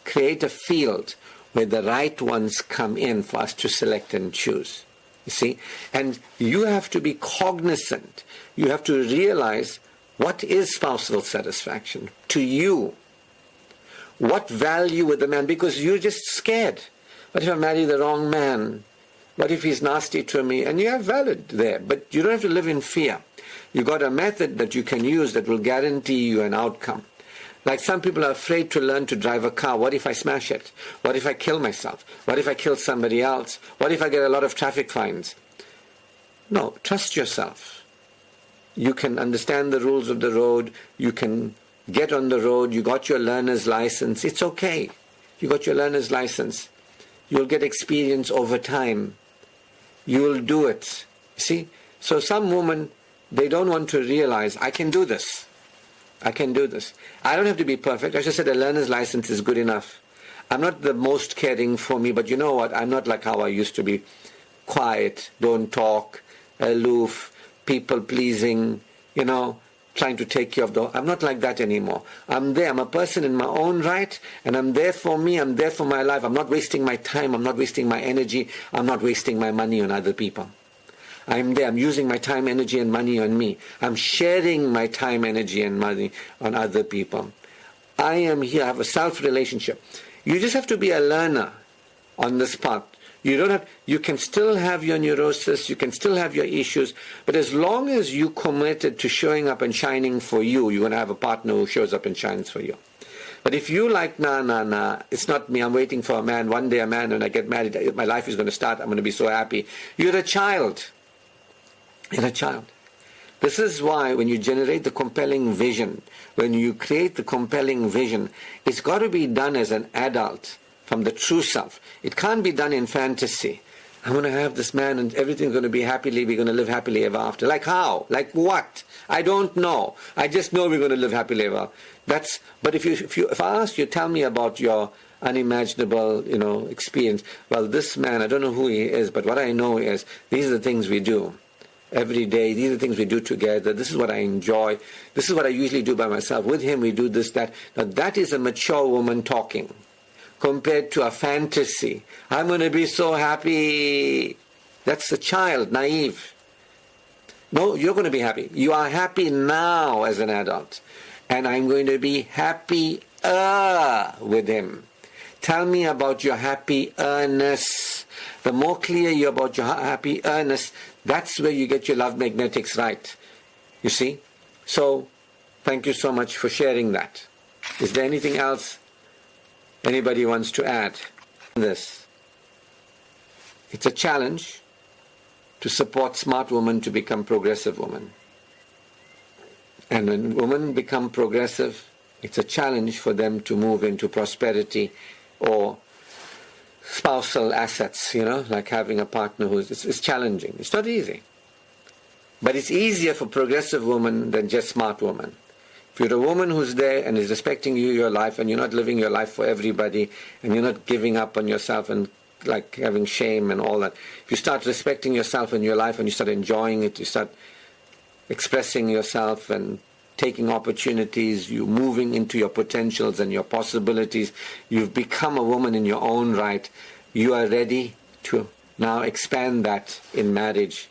create a field where the right ones come in for us to select and choose. You see? And you have to be cognizant. You have to realize what is spousal satisfaction to you. What value with the man? Because you're just scared. What if I marry the wrong man? What if he's nasty to me? And you have valid there, but you don't have to live in fear. You got a method that you can use that will guarantee you an outcome. Like some people are afraid to learn to drive a car. What if I smash it? What if I kill myself? What if I kill somebody else? What if I get a lot of traffic fines? No, trust yourself. You can understand the rules of the road. You can get on the road. You got your learner's license. It's okay. You got your learner's license. You'll get experience over time. You'll do it. See? So some women, they don't want to realize, I can do this. I can do this. I don't have to be perfect. I just said a learner's license is good enough. I'm not the most caring for me, but you know what? I'm not like how I used to be. Quiet, don't talk, aloof, people-pleasing, trying to take care of I'm not like that anymore. I'm there. I'm a person in my own right, and I'm there for me. I'm there for my life. I'm not wasting my time. I'm not wasting my energy. I'm not wasting my money on other people. I'm there. I'm using my time, energy, and money on me. I'm sharing my time, energy, and money on other people. I am here. I have a self-relationship. You just have to be a learner on this path. You can still have your neurosis, you can still have your issues, but as long as you committed to showing up and shining for you, you're going to have a partner who shows up and shines for you. But if you like, nah, it's not me, I'm waiting for a man, one day a man, when I get married, my life is going to start, I'm going to be so happy. You're a child. You're a child. This is why when you generate the compelling vision, when you create the compelling vision, it's got to be done as an adult, from the true self. It can't be done in fantasy. I'm going to have this man and everything's going to be happily, we're going to live happily ever after. Like how? Like what? I don't know. I just know we're going to live happily ever after. But if I ask you, tell me about your unimaginable, experience. Well, this man, I don't know who he is, but what I know is these are the things we do every day. These are the things we do together. This is what I enjoy. This is what I usually do by myself. With him, we do this, that. Now, that is a mature woman talking compared to a fantasy. I'm going to be so happy. That's a child, naive. No, you're going to be happy. You are happy now as an adult. And I'm going to be happier with him. Tell me about your happiness. The more clear you're about your happiness, that's where you get your love magnetics right. You see? So, thank you so much for sharing that. Is there anything else anybody wants to add? This. It's a challenge to support smart women to become progressive women. And when women become progressive, it's a challenge for them to move into prosperity or spousal assets, like having a partner it's challenging. It's not easy. But it's easier for progressive women than just smart women. If you're a woman who's there and is respecting your life, and you're not living your life for everybody, and you're not giving up on yourself and like having shame and all that. If you start respecting yourself and your life and you start enjoying it, you start expressing yourself and taking opportunities, you're moving into your potentials and your possibilities, you've become a woman in your own right, you are ready to now expand that in marriage.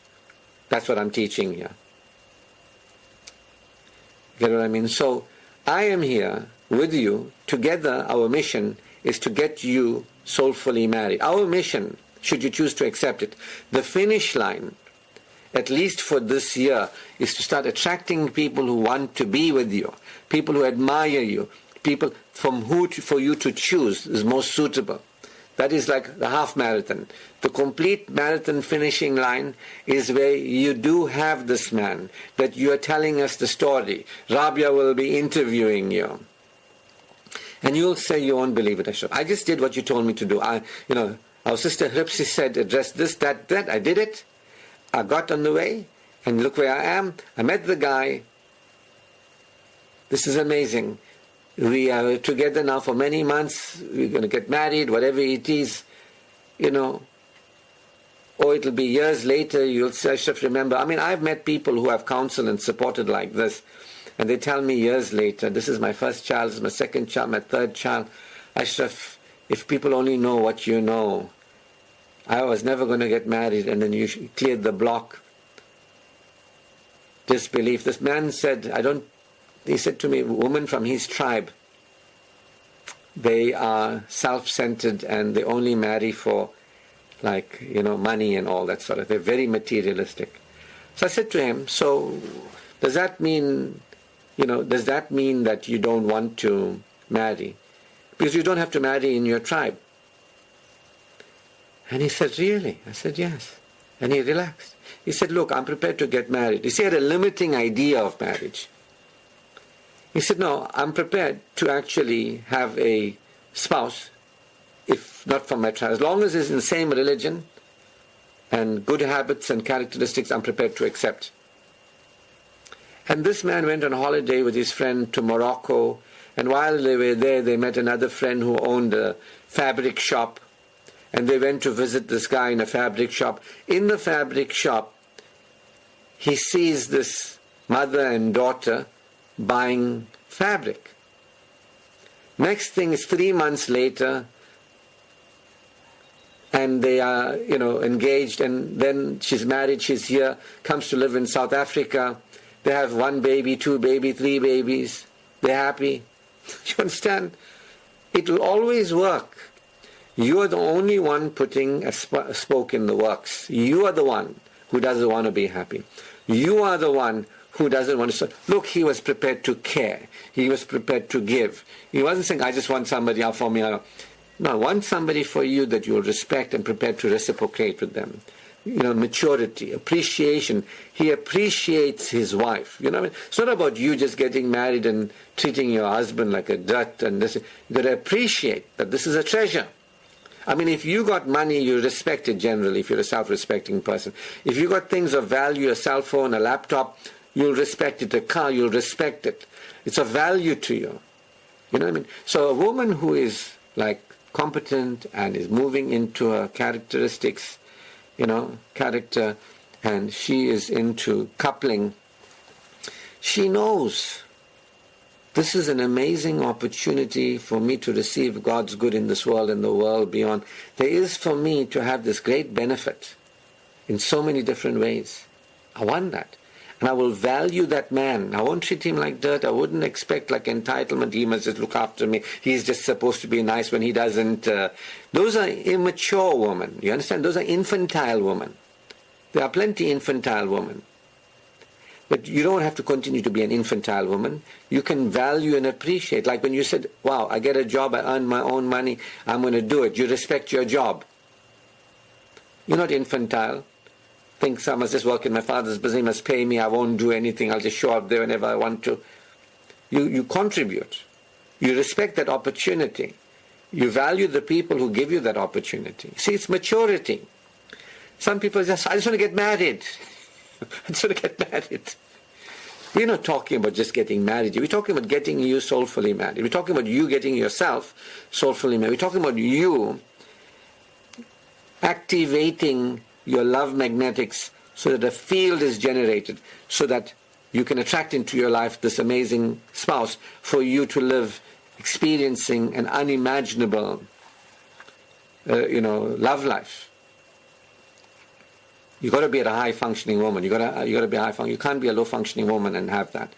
That's what I'm teaching here. Get what I mean? So I am here with you. Together, our mission is to get you soulfully married. Our mission, should you choose to accept it, the finish line, at least for this year, is to start attracting people who want to be with you, people who admire you, people from who for you to choose is most suitable. That is like the half marathon. The complete marathon finishing line is where you do have this man, that you are telling us the story. Rabia will be interviewing you. And you'll say you won't believe it, Ashraf. I just did what you told me to do. Our sister Hripsi said, address this, that. I did it. I got on the way, and look where I am. I met the guy. This is amazing. We are together now for many months. We're going to get married, whatever it is, Or it'll be years later, you'll say, Ashraf, remember. I've met people who have counseled and supported like this, and they tell me years later, this is my first child, this is my second child, my third child. Ashraf, if people only know what you know, I was never going to get married, and then you cleared the block. Disbelief. This man said, he said to me, women from his tribe, they are self-centered and they only marry for money and all that sort of. They're very materialistic. So I said to him, so does that mean that you don't want to marry? Because you don't have to marry in your tribe. And he said, really? I said, yes. And he relaxed. He said, look, I'm prepared to get married. He had a limiting idea of marriage. He said, no, I'm prepared to actually have a spouse, if not from my tribe. As long as it's in the same religion and good habits and characteristics, I'm prepared to accept. And this man went on holiday with his friend to Morocco, and while they were there, they met another friend who owned a fabric shop. And they went to visit this guy in a fabric shop. In the fabric shop, he sees this mother and daughter buying fabric. Next thing is 3 months later, and they are, engaged, and then she's married, she's here, comes to live in South Africa. They have 1 baby, 2 babies, 3 babies. They're happy. You understand? It will always work. You are the only one putting a spoke in the works. You are the one who doesn't want to be happy. You are the one who doesn't want to... Look, he was prepared to care. He was prepared to give. He wasn't saying, I just want somebody out for me. No, want somebody for you that you'll respect and prepared to reciprocate with them. Maturity, appreciation. He appreciates his wife. You know what I mean? It's not about you just getting married and treating your husband like a dirt and this. You've got to appreciate that this is a treasure. I mean, if you got money, you respect it generally, if you're a self-respecting person. If you got things of value, a cell phone, a laptop, you'll respect it. A car, you'll respect it. It's of value to you. You know what I mean? So a woman who is like competent and is moving into her characteristics, character, and she is into coupling, she knows this is an amazing opportunity for me to receive God's good in this world and the world beyond. There is for me to have this great benefit in so many different ways. I want that. And I will value that man. I won't treat him like dirt. I wouldn't expect like entitlement. He must just look after me. He's just supposed to be nice when he doesn't. Those are immature women. You understand? Those are infantile women. There are plenty infantile women. But you don't have to continue to be an infantile woman. You can value and appreciate. Like when you said, wow, I get a job, I earn my own money, I'm going to do it. You respect your job. You're not infantile. Think I must just work in my father's business, he must pay me, I won't do anything, I'll just show up there whenever I want to. You contribute. You respect that opportunity. You value the people who give you that opportunity. See, it's maturity. Some people I just want to get married. I just want to get married. We're not talking about just getting married. We're talking about getting you soulfully married. We're talking about you getting yourself soulfully married. We're talking about you activating your love magnetics so that a field is generated so that you can attract into your life this amazing spouse for you to live experiencing an unimaginable love life. You've got to be a high functioning woman. You got to be a high functioning. You can't be a low functioning woman and have that.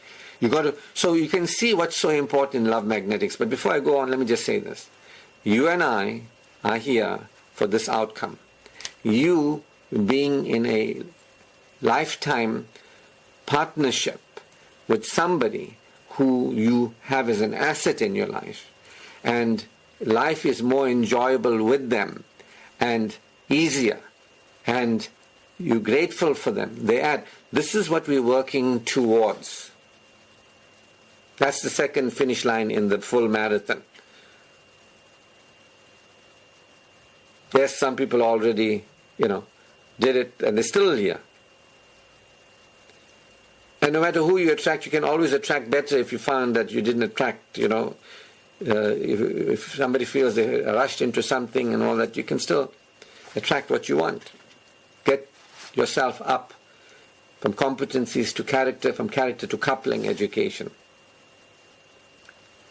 So you can see what's so important in love magnetics. But before I go on, let me just say this. You and I are here for this outcome. You being in a lifetime partnership with somebody who you have as an asset in your life, and life is more enjoyable with them and easier, and you're grateful for them. They add, this is what we're working towards. That's the second finish line in the full marathon. Yes, some people already, did it and they're still here. And no matter who you attract, you can always attract better if you found that you didn't attract, if somebody feels they rushed into something and all that, you can still attract what you want. Get yourself up from competencies to character, from character to coupling education.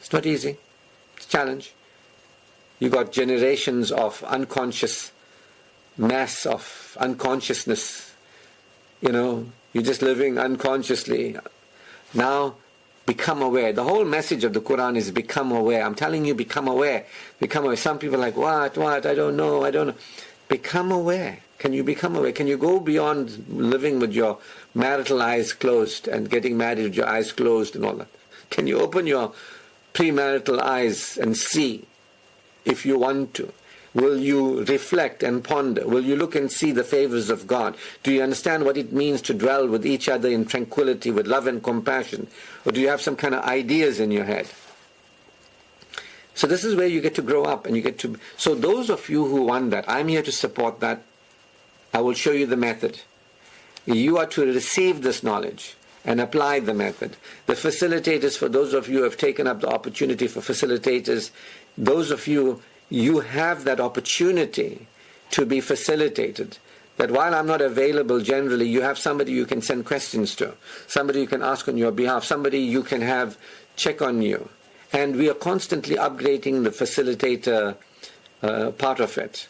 It's not easy. It's a challenge. You got generations of unconscious mass of unconsciousness. You're just living unconsciously. Now, become aware. The whole message of the Quran is become aware. I'm telling you, become aware. Become aware. Some people are like, what? I don't know. Become aware. Can you become aware? Can you go beyond living with your marital eyes closed and getting married with your eyes closed and all that? Can you open your premarital eyes and see if you want to? Will you reflect and ponder? Will you look and see the favors of God? Do you understand what it means to dwell with each other in tranquility, with love and compassion? Or do you have some kind of ideas in your head? So this is where you get to grow up and you get to... So those of you who want that, I'm here to support that. I will show you the method. You are to receive this knowledge and apply the method. The facilitators, for those of you who have taken up the opportunity for facilitators, those of you, you have that opportunity to be facilitated. That while I'm not available generally, you have somebody you can send questions to, somebody you can ask on your behalf, somebody you can have check on you. And we are constantly upgrading the facilitator part of it.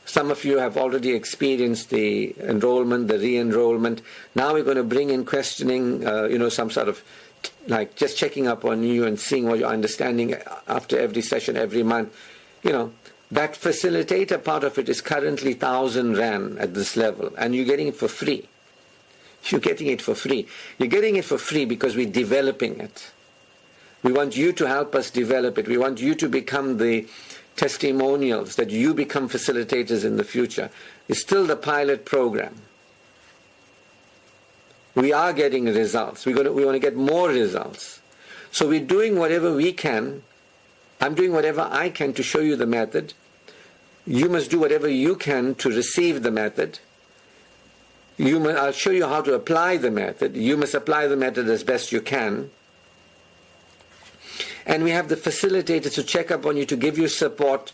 Some of you have already experienced the enrollment, the re-enrollment. Now we're going to bring in questioning, some sort of like just checking up on you and seeing what you're understanding after every session, every month. That facilitator part of it is currently 1,000 Rand at this level, and you're getting it for free. You're getting it for free. You're getting it for free because we're developing it. We want you to help us develop it. We want you to become the testimonials that you become facilitators in the future. It's still the pilot program. We are getting results. We want to get more results. So we're doing whatever we can. I'm doing whatever I can to show you the method. You must do whatever you can to receive the method. I'll show you how to apply the method. You must apply the method as best you can. And we have the facilitators to check up on you, to give you support,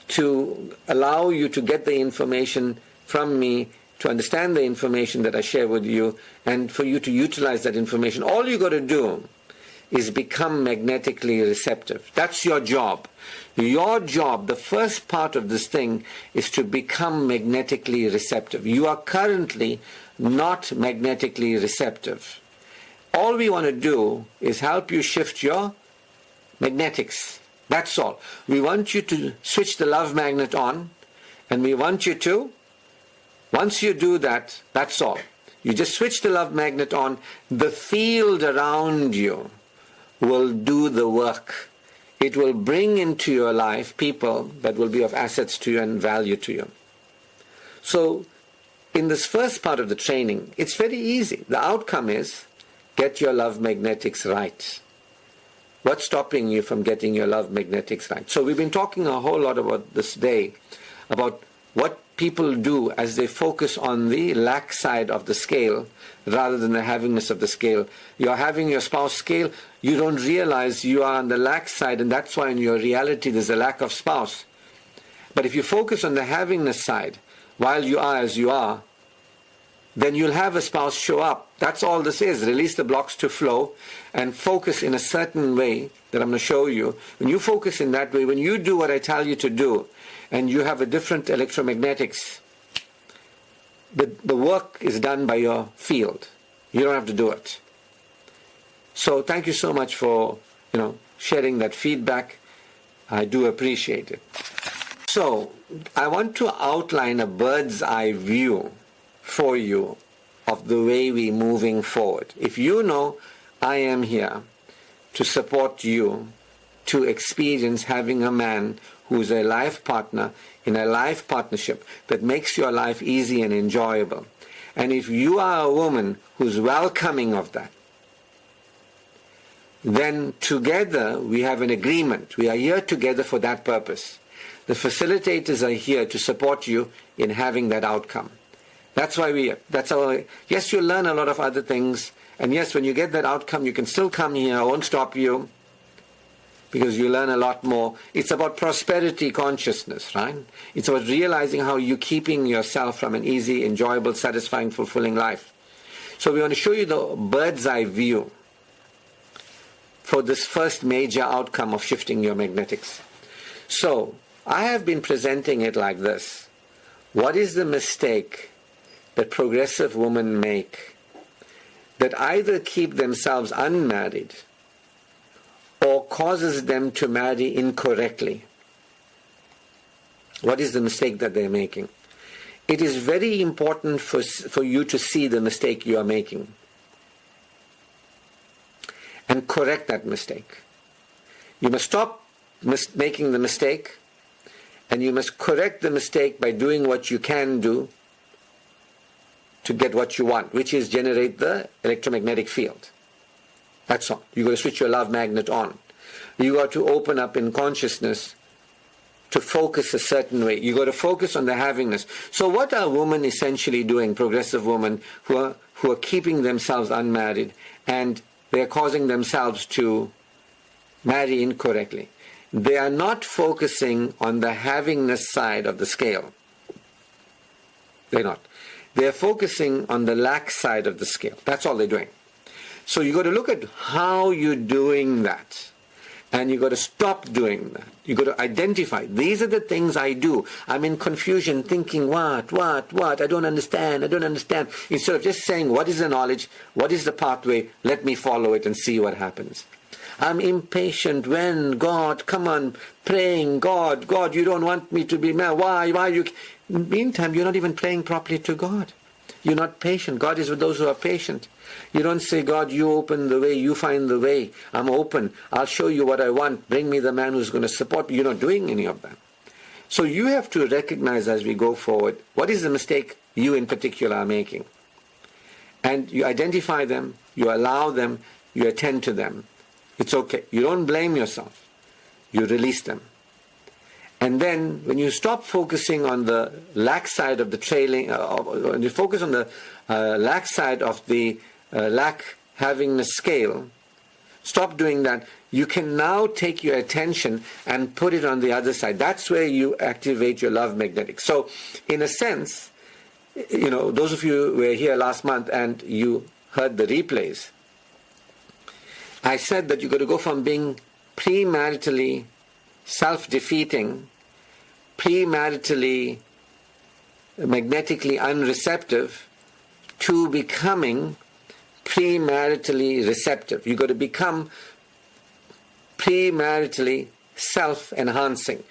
to allow you to get the information from me, to understand the information that I share with you, and for you to utilize that information. All you got to do is become magnetically receptive. That's your job. Your job, the first part of this thing, is to become magnetically receptive. You are currently not magnetically receptive. All we want to do is help you shift your magnetics. That's all. We want you to switch the love magnet on, and we want you to, once you do that, that's all. You just switch the love magnet on, the field around you will do the work. It will bring into your life people that will be of assets to you and value to you. So, in this first part of the training, it's very easy. The outcome is, get your love magnetics right. What's stopping you from getting your love magnetics right? So we've been talking a whole lot about this day, about what people do as they focus on the lack side of the scale rather than the havingness of the scale. You're having your spouse scale, you don't realize you are on the lack side, and that's why in your reality there's a lack of spouse. But if you focus on the havingness side, while you are as you are, then you'll have a spouse show up. That's all this is. Release the blocks to flow and focus in a certain way that I'm going to show you. When you focus in that way, when you do what I tell you to do, and you have a different electromagnetics, the work is done by your field. You don't have to do it. So thank you so much for sharing that feedback. I do appreciate it. So I want to outline a bird's eye view for you of the way we're moving forward. If you know I am here to support you to experience having a man who's a life partner in a life partnership that makes your life easy and enjoyable. And if you are a woman who's welcoming of that, then together we have an agreement. We are here together for that purpose. The facilitators are here to support you in having that outcome. That's why yes, you'll learn a lot of other things. And yes, when you get that outcome, you can still come here. I won't stop you because you learn a lot more. It's about prosperity consciousness, right? It's about realizing how you're keeping yourself from an easy, enjoyable, satisfying, fulfilling life. So we want to show you the bird's eye view for this first major outcome of shifting your magnetics. So I have been presenting it like this. What is the mistake that progressive women make that either keep themselves unmarried or causes them to marry incorrectly? What is the mistake that they're making? It is very important for you to see the mistake you are making and correct that mistake. You must stop making the mistake, and you must correct the mistake by doing what you can do to get what you want, which is generate the electromagnetic field. That's all. You got to switch your love magnet on. You got to open up in consciousness to focus a certain way. You got to focus on the havingness. So what are women essentially doing, progressive women, who are keeping themselves unmarried and they are causing themselves to marry incorrectly? They are not focusing on the havingness side of the scale. They're not. They're focusing on the lack side of the scale. That's all they're doing. So you got to look at how you're doing that. And you got to stop doing that. You got to identify, these are the things I do. I'm in confusion, thinking, what? I don't understand. Instead of just saying, what is the knowledge? What is the pathway? Let me follow it and see what happens. I'm impatient when, God, come on, praying, God, you don't want me to be mad. Why you? Meantime, you're not even praying properly to God. You're not patient. God is with those who are patient. You don't say, God, you open the way, you find the way. I'm open. I'll show you what I want. Bring me the man who's going to support me. You're not doing any of that. So you have to recognize as we go forward, what is the mistake you in particular are making? And you identify them, you allow them, you attend to them. It's okay. You don't blame yourself. You release them. And then when you stop focusing on the lax side of the trailing, when you focus on the lax side of the lack having a scale, stop doing that. You can now take your attention and put it on the other side. That's where you activate your love magnetic. So in a sense, those of you who were here last month and you heard the replays, I said that you've got to go from being premaritally self-defeating, premaritally magnetically unreceptive, to becoming premaritally receptive. You've got to become premaritally self-enhancing.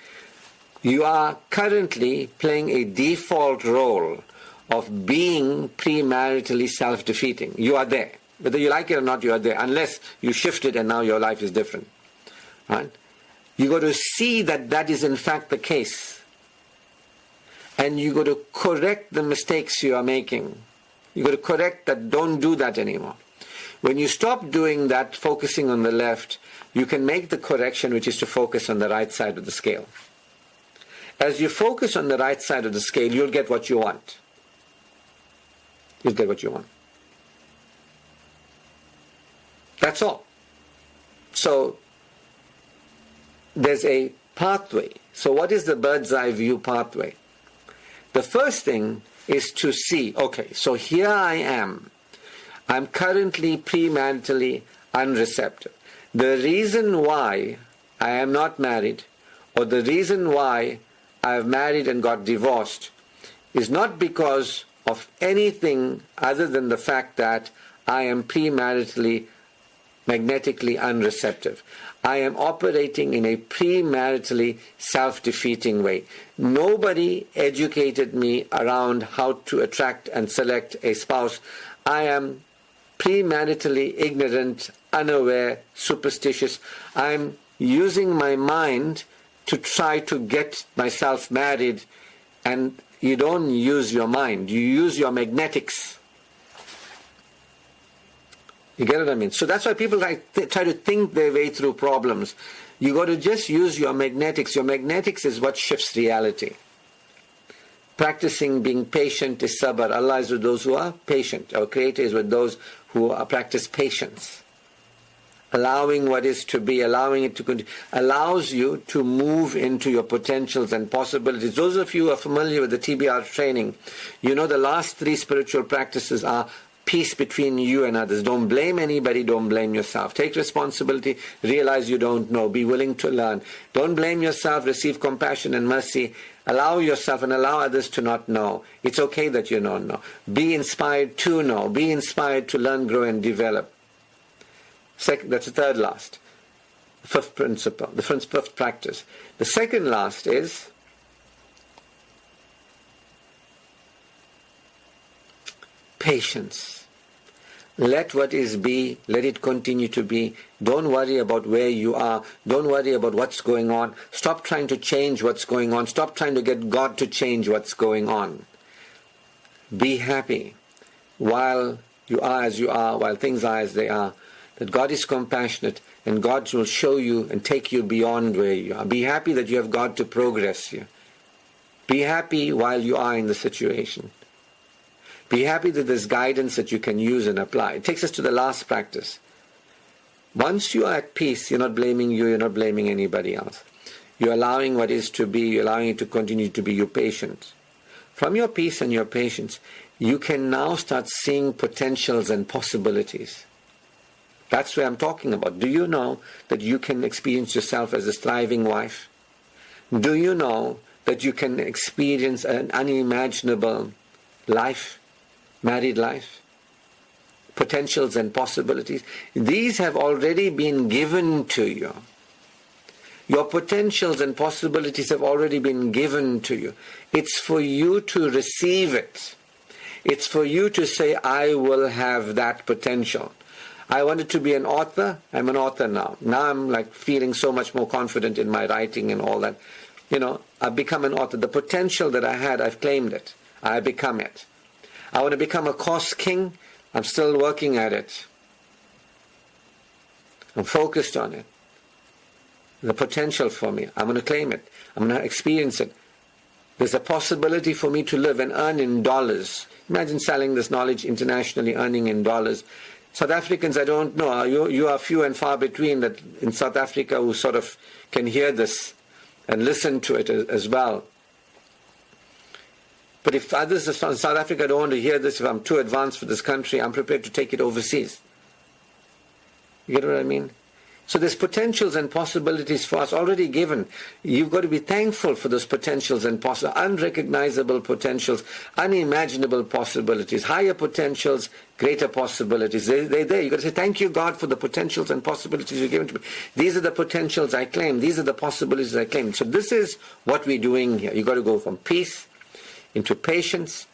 You are currently playing a default role of being premaritally self-defeating. You are there. Whether you like it or not, you are there, unless you shifted and now your life is different. Right? You got to see that that is in fact the case. And you got to correct the mistakes you are making. You got to correct that, don't do that anymore. When you stop doing that, focusing on the left, you can make the correction, which is to focus on the right side of the scale. As you focus on the right side of the scale, you'll get what you want. You'll get what you want. That's all. So there's a pathway. So what is the bird's eye view pathway? The first thing is to see, okay, so here I am. I'm currently premaritally unreceptive. The reason why I am not married, or the reason why I have married and got divorced, is not because of anything other than the fact that I am premaritally magnetically unreceptive. I am operating in a premaritally self-defeating way. Nobody educated me around how to attract and select a spouse. I am premaritally ignorant, unaware, superstitious. I'm using my mind to try to get myself married, and you don't use your mind. You use your magnetics. You get what I mean? So that's why people try to think their way through problems. You got to just use your magnetics. Your magnetics is what shifts reality. Practicing being patient is sabr. Allah is with those who are patient. Our Creator is with those who practice patience. Allowing what is to be, allowing it to continue, allows you to move into your potentials and possibilities. Those of you who are familiar with the TBR training, you know the last 3 spiritual practices are peace between you and others. Don't blame anybody, don't blame yourself. Take responsibility, realize you don't know, be willing to learn. Don't blame yourself, receive compassion and mercy. Allow yourself and allow others to not know. It's okay that you don't know. Be inspired to know. Be inspired to learn, grow and develop. That's the third last. 5th principle, the 5th practice. The second last is patience. Let what is be, let it continue to be. Don't worry about where you are. Don't worry about what's going on. Stop trying to change what's going on. Stop trying to get God to change what's going on. Be happy while you are as you are, while things are as they are. That God is compassionate and God will show you and take you beyond where you are. Be happy that you have God to progress you. Be happy while you are in the situation. Be happy that there's guidance that you can use and apply. It takes us to the last practice. Once you are at peace, you're not blaming you, you're not blaming anybody else. You're allowing what is to be, you're allowing it to continue to be. You're patient. From your peace and your patience, you can now start seeing potentials and possibilities. That's what I'm talking about. Do you know that you can experience yourself as a thriving wife? Do you know that you can experience an unimaginable life, married life? Potentials and possibilities. These have already been given to you. Your potentials and possibilities have already been given to you. It's for you to receive it. It's for you to say, I will have that potential. I wanted to be an author. I'm an author now. Now I'm like feeling so much more confident in my writing and all that. I've become an author. The potential that I had, I've claimed it. I become it. I want to become a course king. I'm still working at it. I'm focused on it. The potential for me. I'm going to claim it. I'm going to experience it. There's a possibility for me to live and earn in dollars. Imagine selling this knowledge internationally, earning in dollars. South Africans, I don't know. You are few and far between that in South Africa who sort of can hear this and listen to it as well. But if others in South Africa don't want to hear this, if I'm too advanced for this country, I'm prepared to take it overseas. You get what I mean? So there's potentials and possibilities for us already given. You've got to be thankful for those potentials and unrecognizable potentials, unimaginable possibilities, higher potentials, greater possibilities. They're there. You've got to say, thank you, God, for the potentials and possibilities you've given to me. These are the potentials I claim. These are the possibilities I claim. So this is what we're doing here. You've got to go from peace into patience.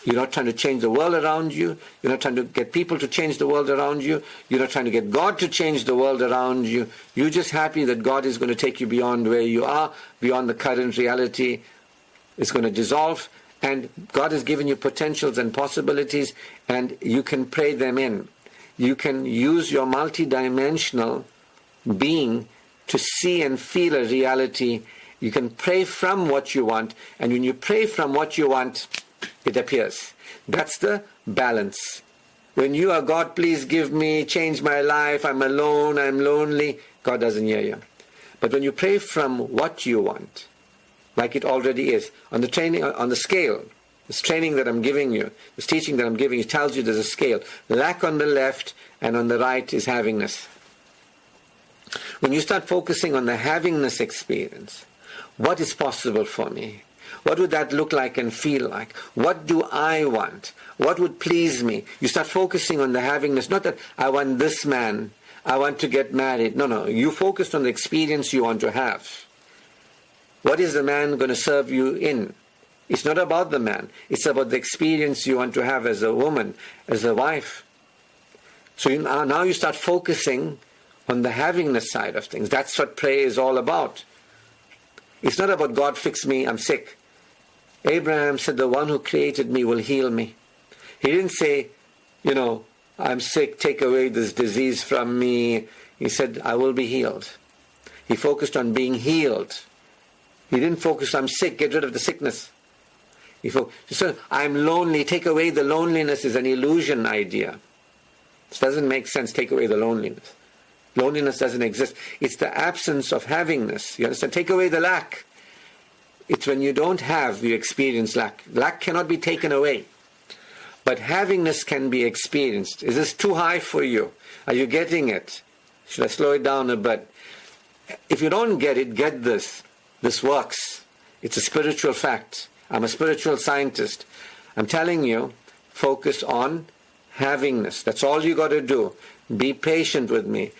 You're not trying to change the world around you. You're not trying to get people to change the world around you. You're not trying to get God to change the world around you. You're just happy that God is going to take you beyond where you are, beyond the current reality. It's going to dissolve. And God has given you potentials and possibilities, and you can pray them in. You can use your multidimensional being to see and feel a reality. You can pray from what you want, and when you pray from what you want, it appears. That's the balance. When you are, God, please give me, change my life, I'm alone, I'm lonely, God doesn't hear you. But when you pray from what you want, like it already is, on the training, on the scale, this training that I'm giving you, this teaching that I'm giving you tells you there's a scale. Lack on the left and on the right is havingness. When you start focusing on the havingness experience, what is possible for me? What would that look like and feel like? What do I want? What would please me? You start focusing on the havingness. Not that I want this man, I want to get married. No. You focused on the experience you want to have. What is the man going to serve you in? It's not about the man. It's about the experience you want to have as a woman, as a wife. So now you start focusing on the havingness side of things. That's what prayer is all about. It's not about God fix me, I'm sick. Abraham said, the one who created me will heal me. He didn't say, I'm sick, take away this disease from me. He said, I will be healed. He focused on being healed. He didn't focus, I'm sick, get rid of the sickness. He focused, I'm lonely, take away the loneliness is an illusion idea. This doesn't make sense, take away the loneliness. Loneliness doesn't exist. It's the absence of havingness. You understand? Take away the lack. It's when you don't have, you experience lack. Lack cannot be taken away. But havingness can be experienced. Is this too high for you? Are you getting it? Should I slow it down a bit? If you don't get it, get this. This works. It's a spiritual fact. I'm a spiritual scientist. I'm telling you, focus on havingness. That's all you got to do. Be patient with me.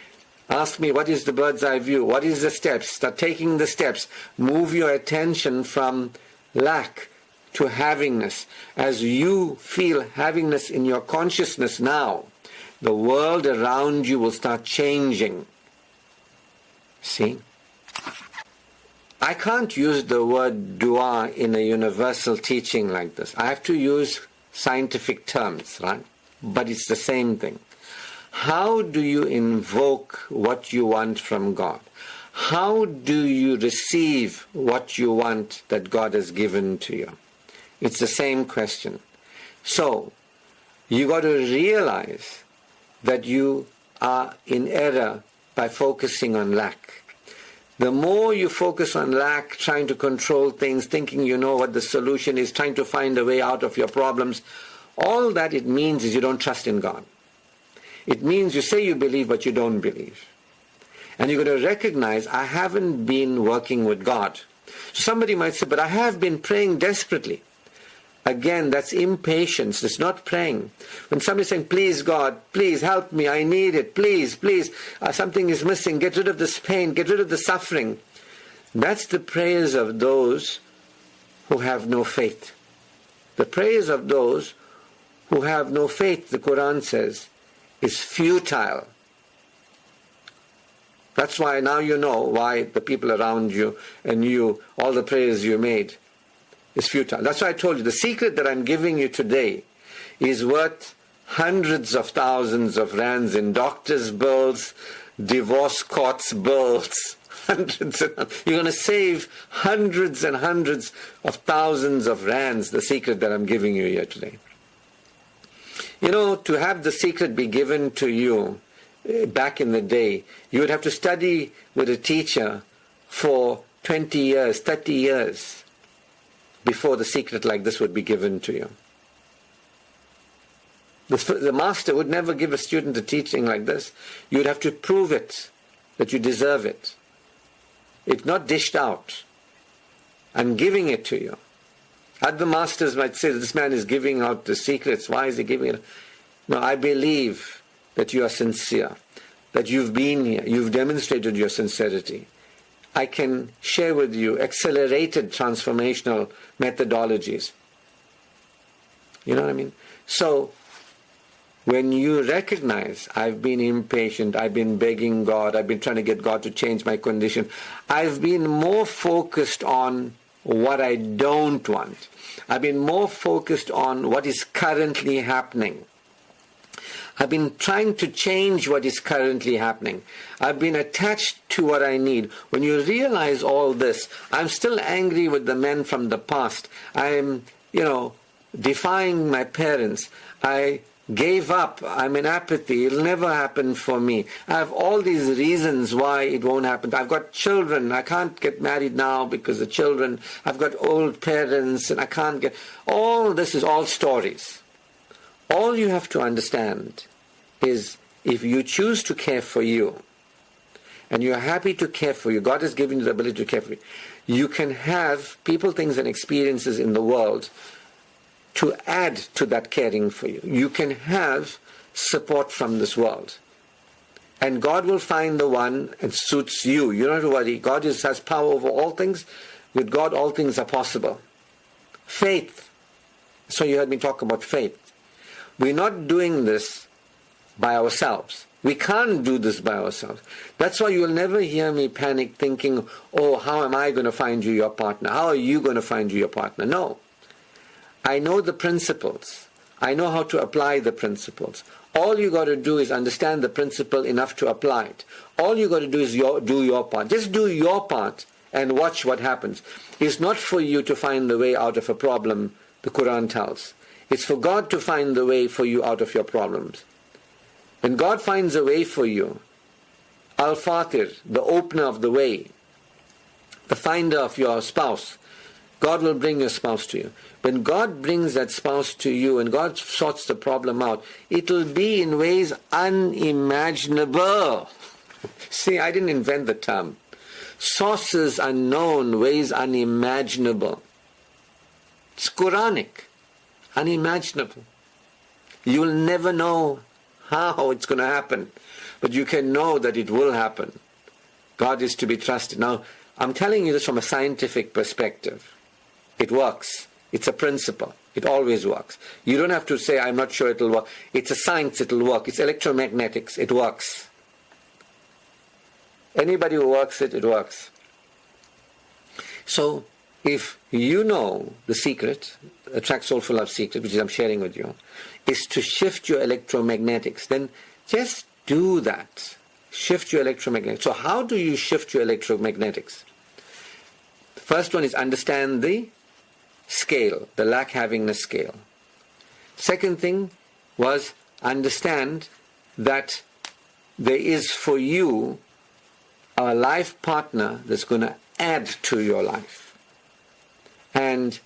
Ask me, what is the bird's eye view? What is the steps? Start taking the steps. Move your attention from lack to havingness. As you feel havingness in your consciousness now, the world around you will start changing. See? I can't use the word dua in a universal teaching like this. I have to use scientific terms, right? But it's the same thing. How do you invoke what you want from God? How do you receive what you want that God has given to you? It's the same question. So, you got to realize that you are in error by focusing on lack. The more you focus on lack, trying to control things, thinking you know what the solution is, trying to find a way out of your problems, all that it means is you don't trust in God. It means you say you believe, but you don't believe. And you're going to recognize, I haven't been working with God. Somebody might say, but I have been praying desperately. Again, that's impatience. It's not praying. When somebody's saying, please God, please help me, I need it, please, please, something is missing, get rid of this pain, get rid of the suffering. That's the prayers of those who have no faith. The prayers of those who have no faith, the Quran says, is futile. That's why now you know why the people around you and you, all the prayers you made, is futile. That's why I told you, the secret that I'm giving you today is worth hundreds of thousands of rands in doctors' bills, divorce courts' bills, hundreds. You're going to save hundreds and hundreds of thousands of rands, the secret that I'm giving you here today. You know, to have the secret be given to you, back in the day, you would have to study with a teacher for 20 years, 30 years before the secret like this would be given to you. The master would never give a student a teaching like this. You would have to prove it, that you deserve it. It's not dished out. I'm giving it to you. Other masters might say, this man is giving out the secrets. Why is he giving it? No, I believe that you are sincere, that you've been here, you've demonstrated your sincerity. I can share with you accelerated transformational methodologies. You know what I mean? So, when you recognize, I've been impatient, I've been begging God, I've been trying to get God to change my condition, I've been more focused on what I don't want. I've been more focused on what is currently happening. I've been trying to change what is currently happening. I've been attached to what I need. When you realize all this, I'm still angry with the men from the past. I'm, defying my parents. I gave up. I'm in apathy. It'll never happen for me. I have all these reasons why it won't happen. I've got children. I can't get married now because of children. I've got old parents and I can't get... All this is all stories. All you have to understand is if you choose to care for you and you're happy to care for you, God has given you the ability to care for you, you can have people, things and experiences in the world to add to that caring for you. You can have support from this world. And God will find the one and suits you. You don't have to worry. God has power over all things. With God, all things are possible. Faith. So you heard me talk about faith. We're not doing this by ourselves. We can't do this by ourselves. That's why you will never hear me panic thinking, oh, how am I going to find you your partner? How are you going to find you your partner? No. I know the principles. I know how to apply the principles. All you got to do is understand the principle enough to apply it. All you got to do is do your part. Just do your part and watch what happens. It's not for you to find the way out of a problem, the Quran tells. It's for God to find the way for you out of your problems. When God finds a way for you, Al-Fatir, the opener of the way, the finder of your spouse, God will bring your spouse to you. When God brings that spouse to you and God sorts the problem out, it will be in ways unimaginable. See, I didn't invent the term. Sources unknown, ways unimaginable. It's Quranic. Unimaginable. You will never know how it's going to happen, but you can know that it will happen. God is to be trusted. Now, I'm telling you this from a scientific perspective. It works. It's a principle. It always works. You don't have to say, I'm not sure it'll work. It's a science, it'll work. It's electromagnetics. It works. Anybody who works it, it works. So, if you know the secret, Attract Soulful Love secret, which I'm sharing with you, is to shift your electromagnetics, then just do that. Shift your electromagnetics. So how do you shift your electromagnetics? The first one is understand the scale, the lack having a scale. Second thing was understand that there is for you a life partner that's going to add to your life. And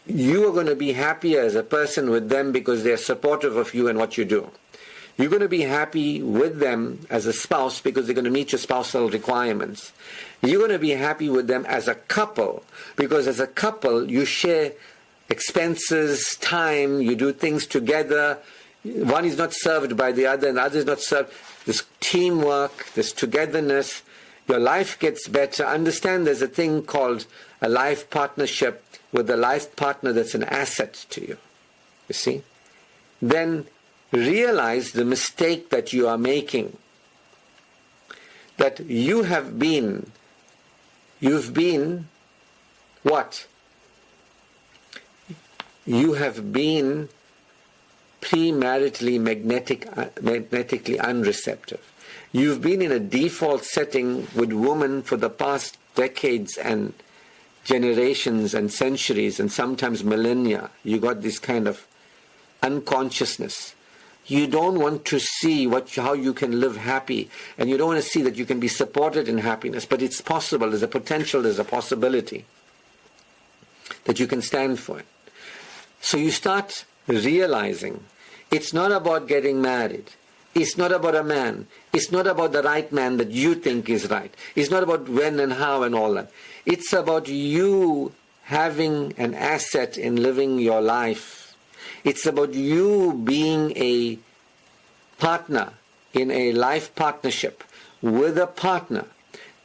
you are going to be happier as a person with them because they're supportive of you and what you do. You're going to be happy with them as a spouse because they're going to meet your spousal requirements. You're going to be happy with them as a couple because as a couple you share expenses, time, you do things together. One is not served by the other and the other is not served. This teamwork, this togetherness, your life gets better. Understand there's a thing called a life partnership with a life partner that's an asset to you. You see? Then realize the mistake that you are making. That you've been what? You have been premaritally magnetically unreceptive. You've been in a default setting with women for the past decades and generations and centuries and sometimes millennia. You got this kind of unconsciousness. You don't want to see how you can live happy, and you don't want to see that you can be supported in happiness, but it's possible, there's a potential, there's a possibility that you can stand for it. So you start realizing it's not about getting married. It's not about a man. It's not about the right man that you think is right. It's not about when and how and all that. It's about you having an asset in living your life. It's about you being a partner in a life partnership with a partner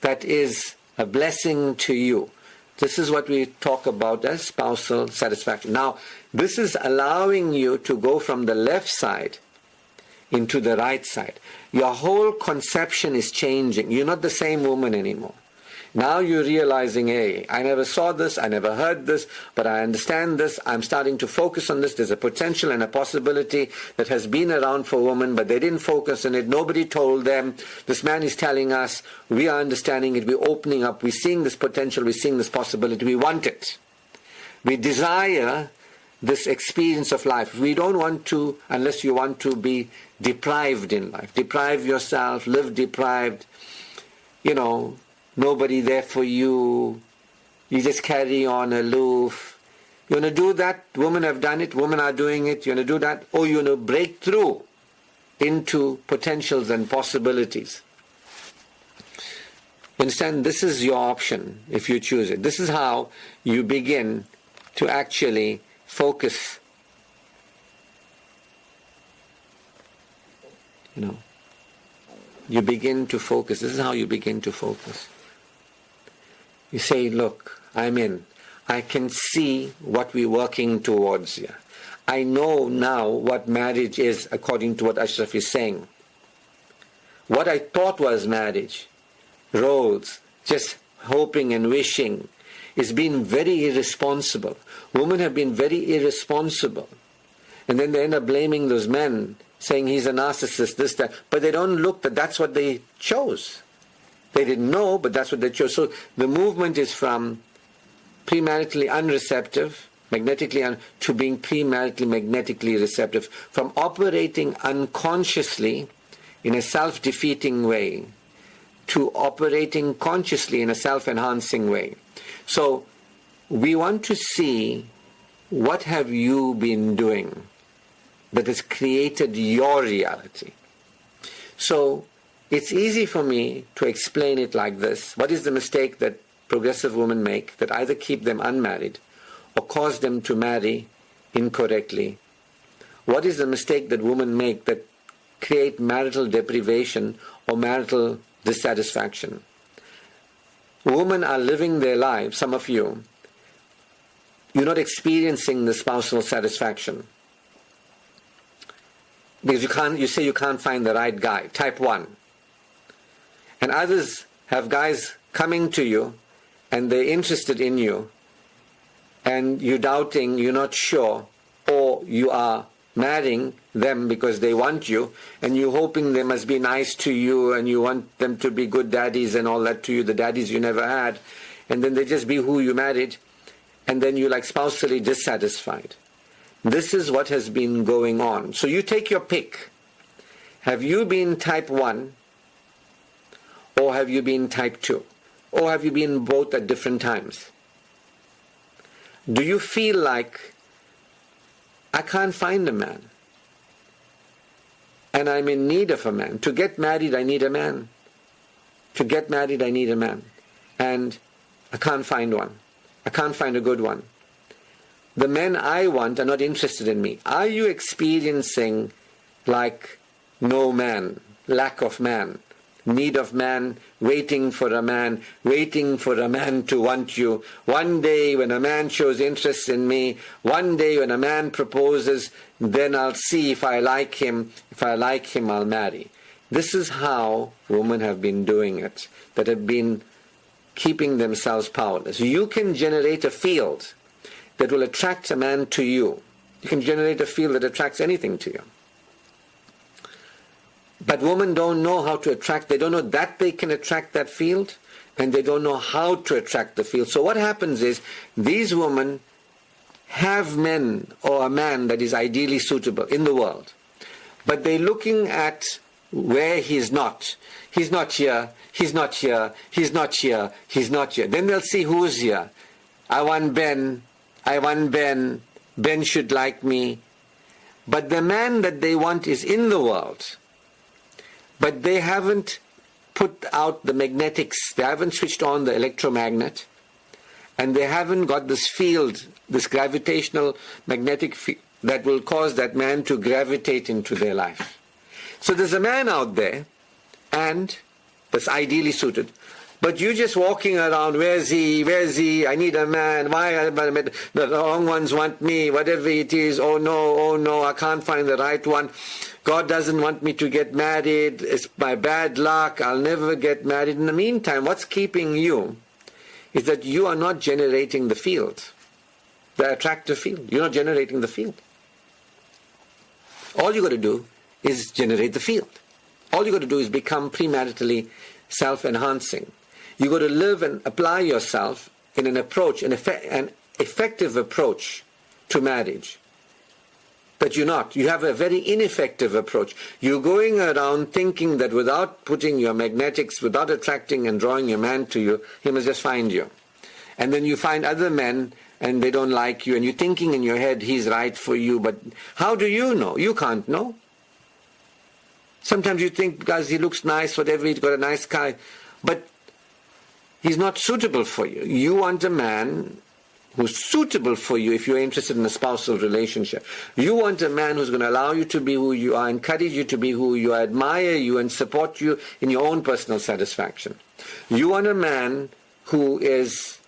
that is a blessing to you. This is what we talk about as spousal satisfaction. Now, this is allowing you to go from the left side into the right side. Your whole conception is changing. You're not the same woman anymore. Now you're realizing, hey, I never saw this, I never heard this, but I understand this, I'm starting to focus on this. There's a potential and a possibility that has been around for women, but they didn't focus on it. Nobody told them. This man is telling us, we are understanding it, we're opening up, we're seeing this potential, we're seeing this possibility, we want it. We desire this experience of life. We don't want to, unless you want to be deprived in life. Deprive yourself, live deprived, nobody there for you. You just carry on aloof. You want to do that? Women have done it. Women are doing it. You want to do that? Or you want to break through into potentials and possibilities. You understand? This is your option if you choose it. This is how you begin to actually focus. You begin to focus. This is how you begin to focus. You say, look, I'm in. I can see what we're working towards here. I know now what marriage is according to what Ashraf is saying. What I thought was marriage, roles, just hoping and wishing, is being very irresponsible. Women have been very irresponsible. And then they end up blaming those men, saying he's a narcissist, this, that. But they don't look that that's what they chose. They didn't know, but that's what they chose. So the movement is from premaritally unreceptive, to being premaritally magnetically receptive, from operating unconsciously in a self-defeating way to operating consciously in a self-enhancing way. So we want to see what have you been doing that has created your reality. So it's easy for me to explain it like this. What is the mistake that progressive women make that either keep them unmarried or cause them to marry incorrectly? What is the mistake that women make that create marital deprivation or marital dissatisfaction? Women are living their lives, some of you, you're not experiencing the spousal satisfaction. Because you say you can't find the right guy, type 1. And others have guys coming to you and they're interested in you and you're doubting, you're not sure, or you are marrying them because they want you and you're hoping they must be nice to you and you want them to be good daddies and all that to you, the daddies you never had, and then they just be who you married, and then you're like spousally dissatisfied. This is what has been going on. So you take your pick. Have you been type 1 or have you been type 2? Or have you been both at different times? Do you feel like I can't find a man? and I'm in need of a man. To get married, I need a man. To get married, I need a man. And I can't find one. I can't find a good one. The men I want are not interested in me. Are you experiencing like no man, lack of man, need of man, waiting for a man to want you? One day when a man shows interest in me, one day when a man proposes, then I'll see if I like him. If I like him, I'll marry. This is how women have been doing it, that have been keeping themselves powerless. You can generate a field that will attract a man to you. You can generate a field that attracts anything to you. But women don't know how to attract. They don't know that they can attract that field, and they don't know how to attract the field. So what happens is, these women have men or a man that is ideally suitable in the world, but they're looking at where he's not. He's not here, he's not here, he's not here, he's not here. Then they'll see who's here. I want Ben, Ben should like me. But the man that they want is in the world. But they haven't put out the magnetics, they haven't switched on the electromagnet, and they haven't got this field, this gravitational magnetic field that will cause that man to gravitate into their life. So there's a man out there, and that's ideally suited, but you're just walking around, where's he, I need a man, why, the wrong ones want me, whatever it is, oh no, I can't find the right one, God doesn't want me to get married, it's my bad luck, I'll never get married. In the meantime, what's keeping you is that you are not generating the field, the attractive field. You're not generating the field. All you got to do is generate the field. All you got to do is become premaritally self-enhancing. You got to live and apply yourself in an approach, an effective approach to marriage. But you're not. You have a very ineffective approach. You're going around thinking that without putting your magnetics, without attracting and drawing your man to you, he must just find you. And then you find other men and they don't like you, and you're thinking in your head, he's right for you, but how do you know? You can't know. Sometimes you think because he looks nice, whatever, he's got a nice car, but he's not suitable for you. You want a man who's suitable for you if you're interested in a spousal relationship. You want a man who's going to allow you to be who you are, encourage you to be who you are, admire you and support you in your own personal satisfaction. You want a man who is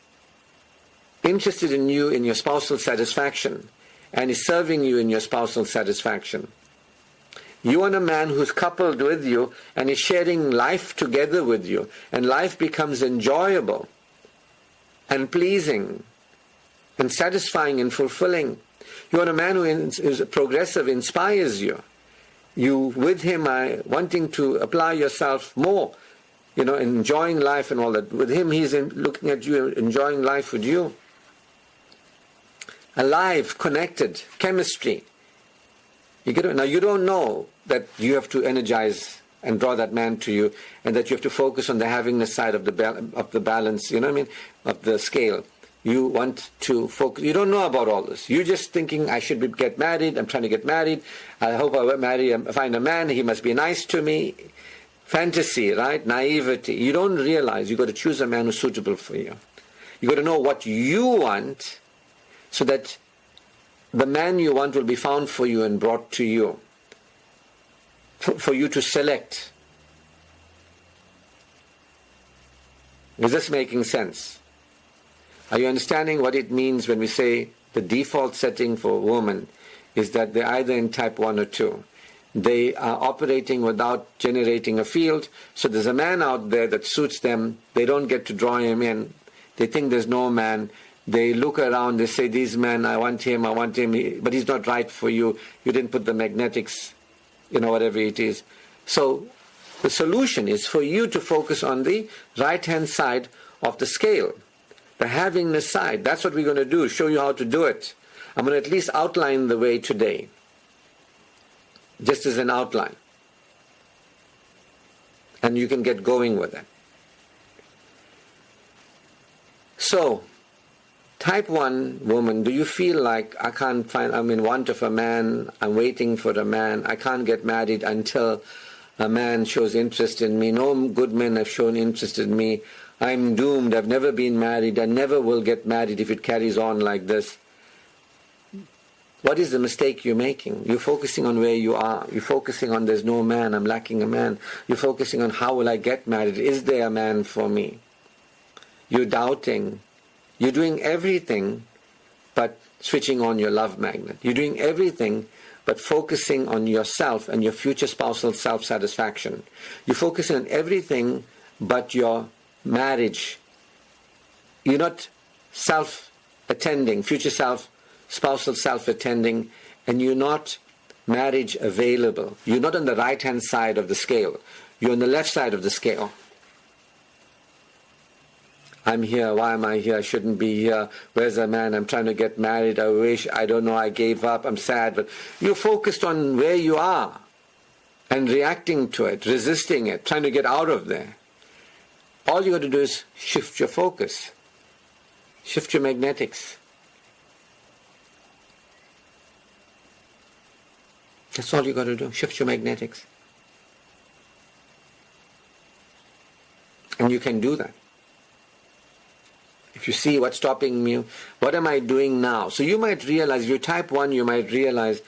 interested in you in your spousal satisfaction and is serving you in your spousal satisfaction. You want a man who's coupled with you and is sharing life together with you, and life becomes enjoyable and pleasing and satisfying and fulfilling. You want a man who is progressive, inspires you. You with him are wanting to apply yourself more, enjoying life and all that. With him, he's looking at you, enjoying life with you. Alive, connected, chemistry. Now you don't know that you have to energize and draw that man to you, and that you have to focus on the havingness side of the balance, of the scale. You want to focus. You don't know about all this. You're just thinking, I should get married. I'm trying to get married. I hope I find a man. He must be nice to me. Fantasy, right? Naivety. You don't realize you've got to choose a man who's suitable for you. You've got to know what you want, so that the man you want will be found for you and brought to you, for you to select. Is this making sense? Are you understanding what it means when we say the default setting for women is that they're either in type 1 or 2? They are operating without generating a field, so there's a man out there that suits them. They don't get to draw him in. They think there's no man. They look around, they say, these men, I want him, but he's not right for you. You didn't put the magnetics, whatever it is. So the solution is for you to focus on the right-hand side of the scale, the havingness side. That's what we're going to do, show you how to do it. I'm going to at least outline the way today, just as an outline. And you can get going with it. So, Type 1 woman, do you feel like I'm in want of a man, I'm waiting for a man, I can't get married until a man shows interest in me, no good men have shown interest in me, I'm doomed, I've never been married, I never will get married if it carries on like this. What is the mistake you're making? You're focusing on where you are. You're focusing on there's no man, I'm lacking a man. You're focusing on how will I get married? Is there a man for me? You're doubting. You're doing everything but switching on your love magnet. You're doing everything but focusing on yourself and your future spousal self-satisfaction. You're focusing on everything but your marriage. You're not self-attending, future self, spousal self-attending, and you're not marriage available. You're not on the right-hand side of the scale. You're on the left side of the scale. I'm here, why am I here? I shouldn't be here. Where's the man? I'm trying to get married. I wish, I don't know, I gave up, I'm sad. But you're focused on where you are and reacting to it, resisting it, trying to get out of there. All you got to do is shift your focus, shift your magnetics. That's all you got to do, shift your magnetics. And you can do that. If you see what's stopping me, what am I doing now? So you might realize, if you're type 1, you might realize,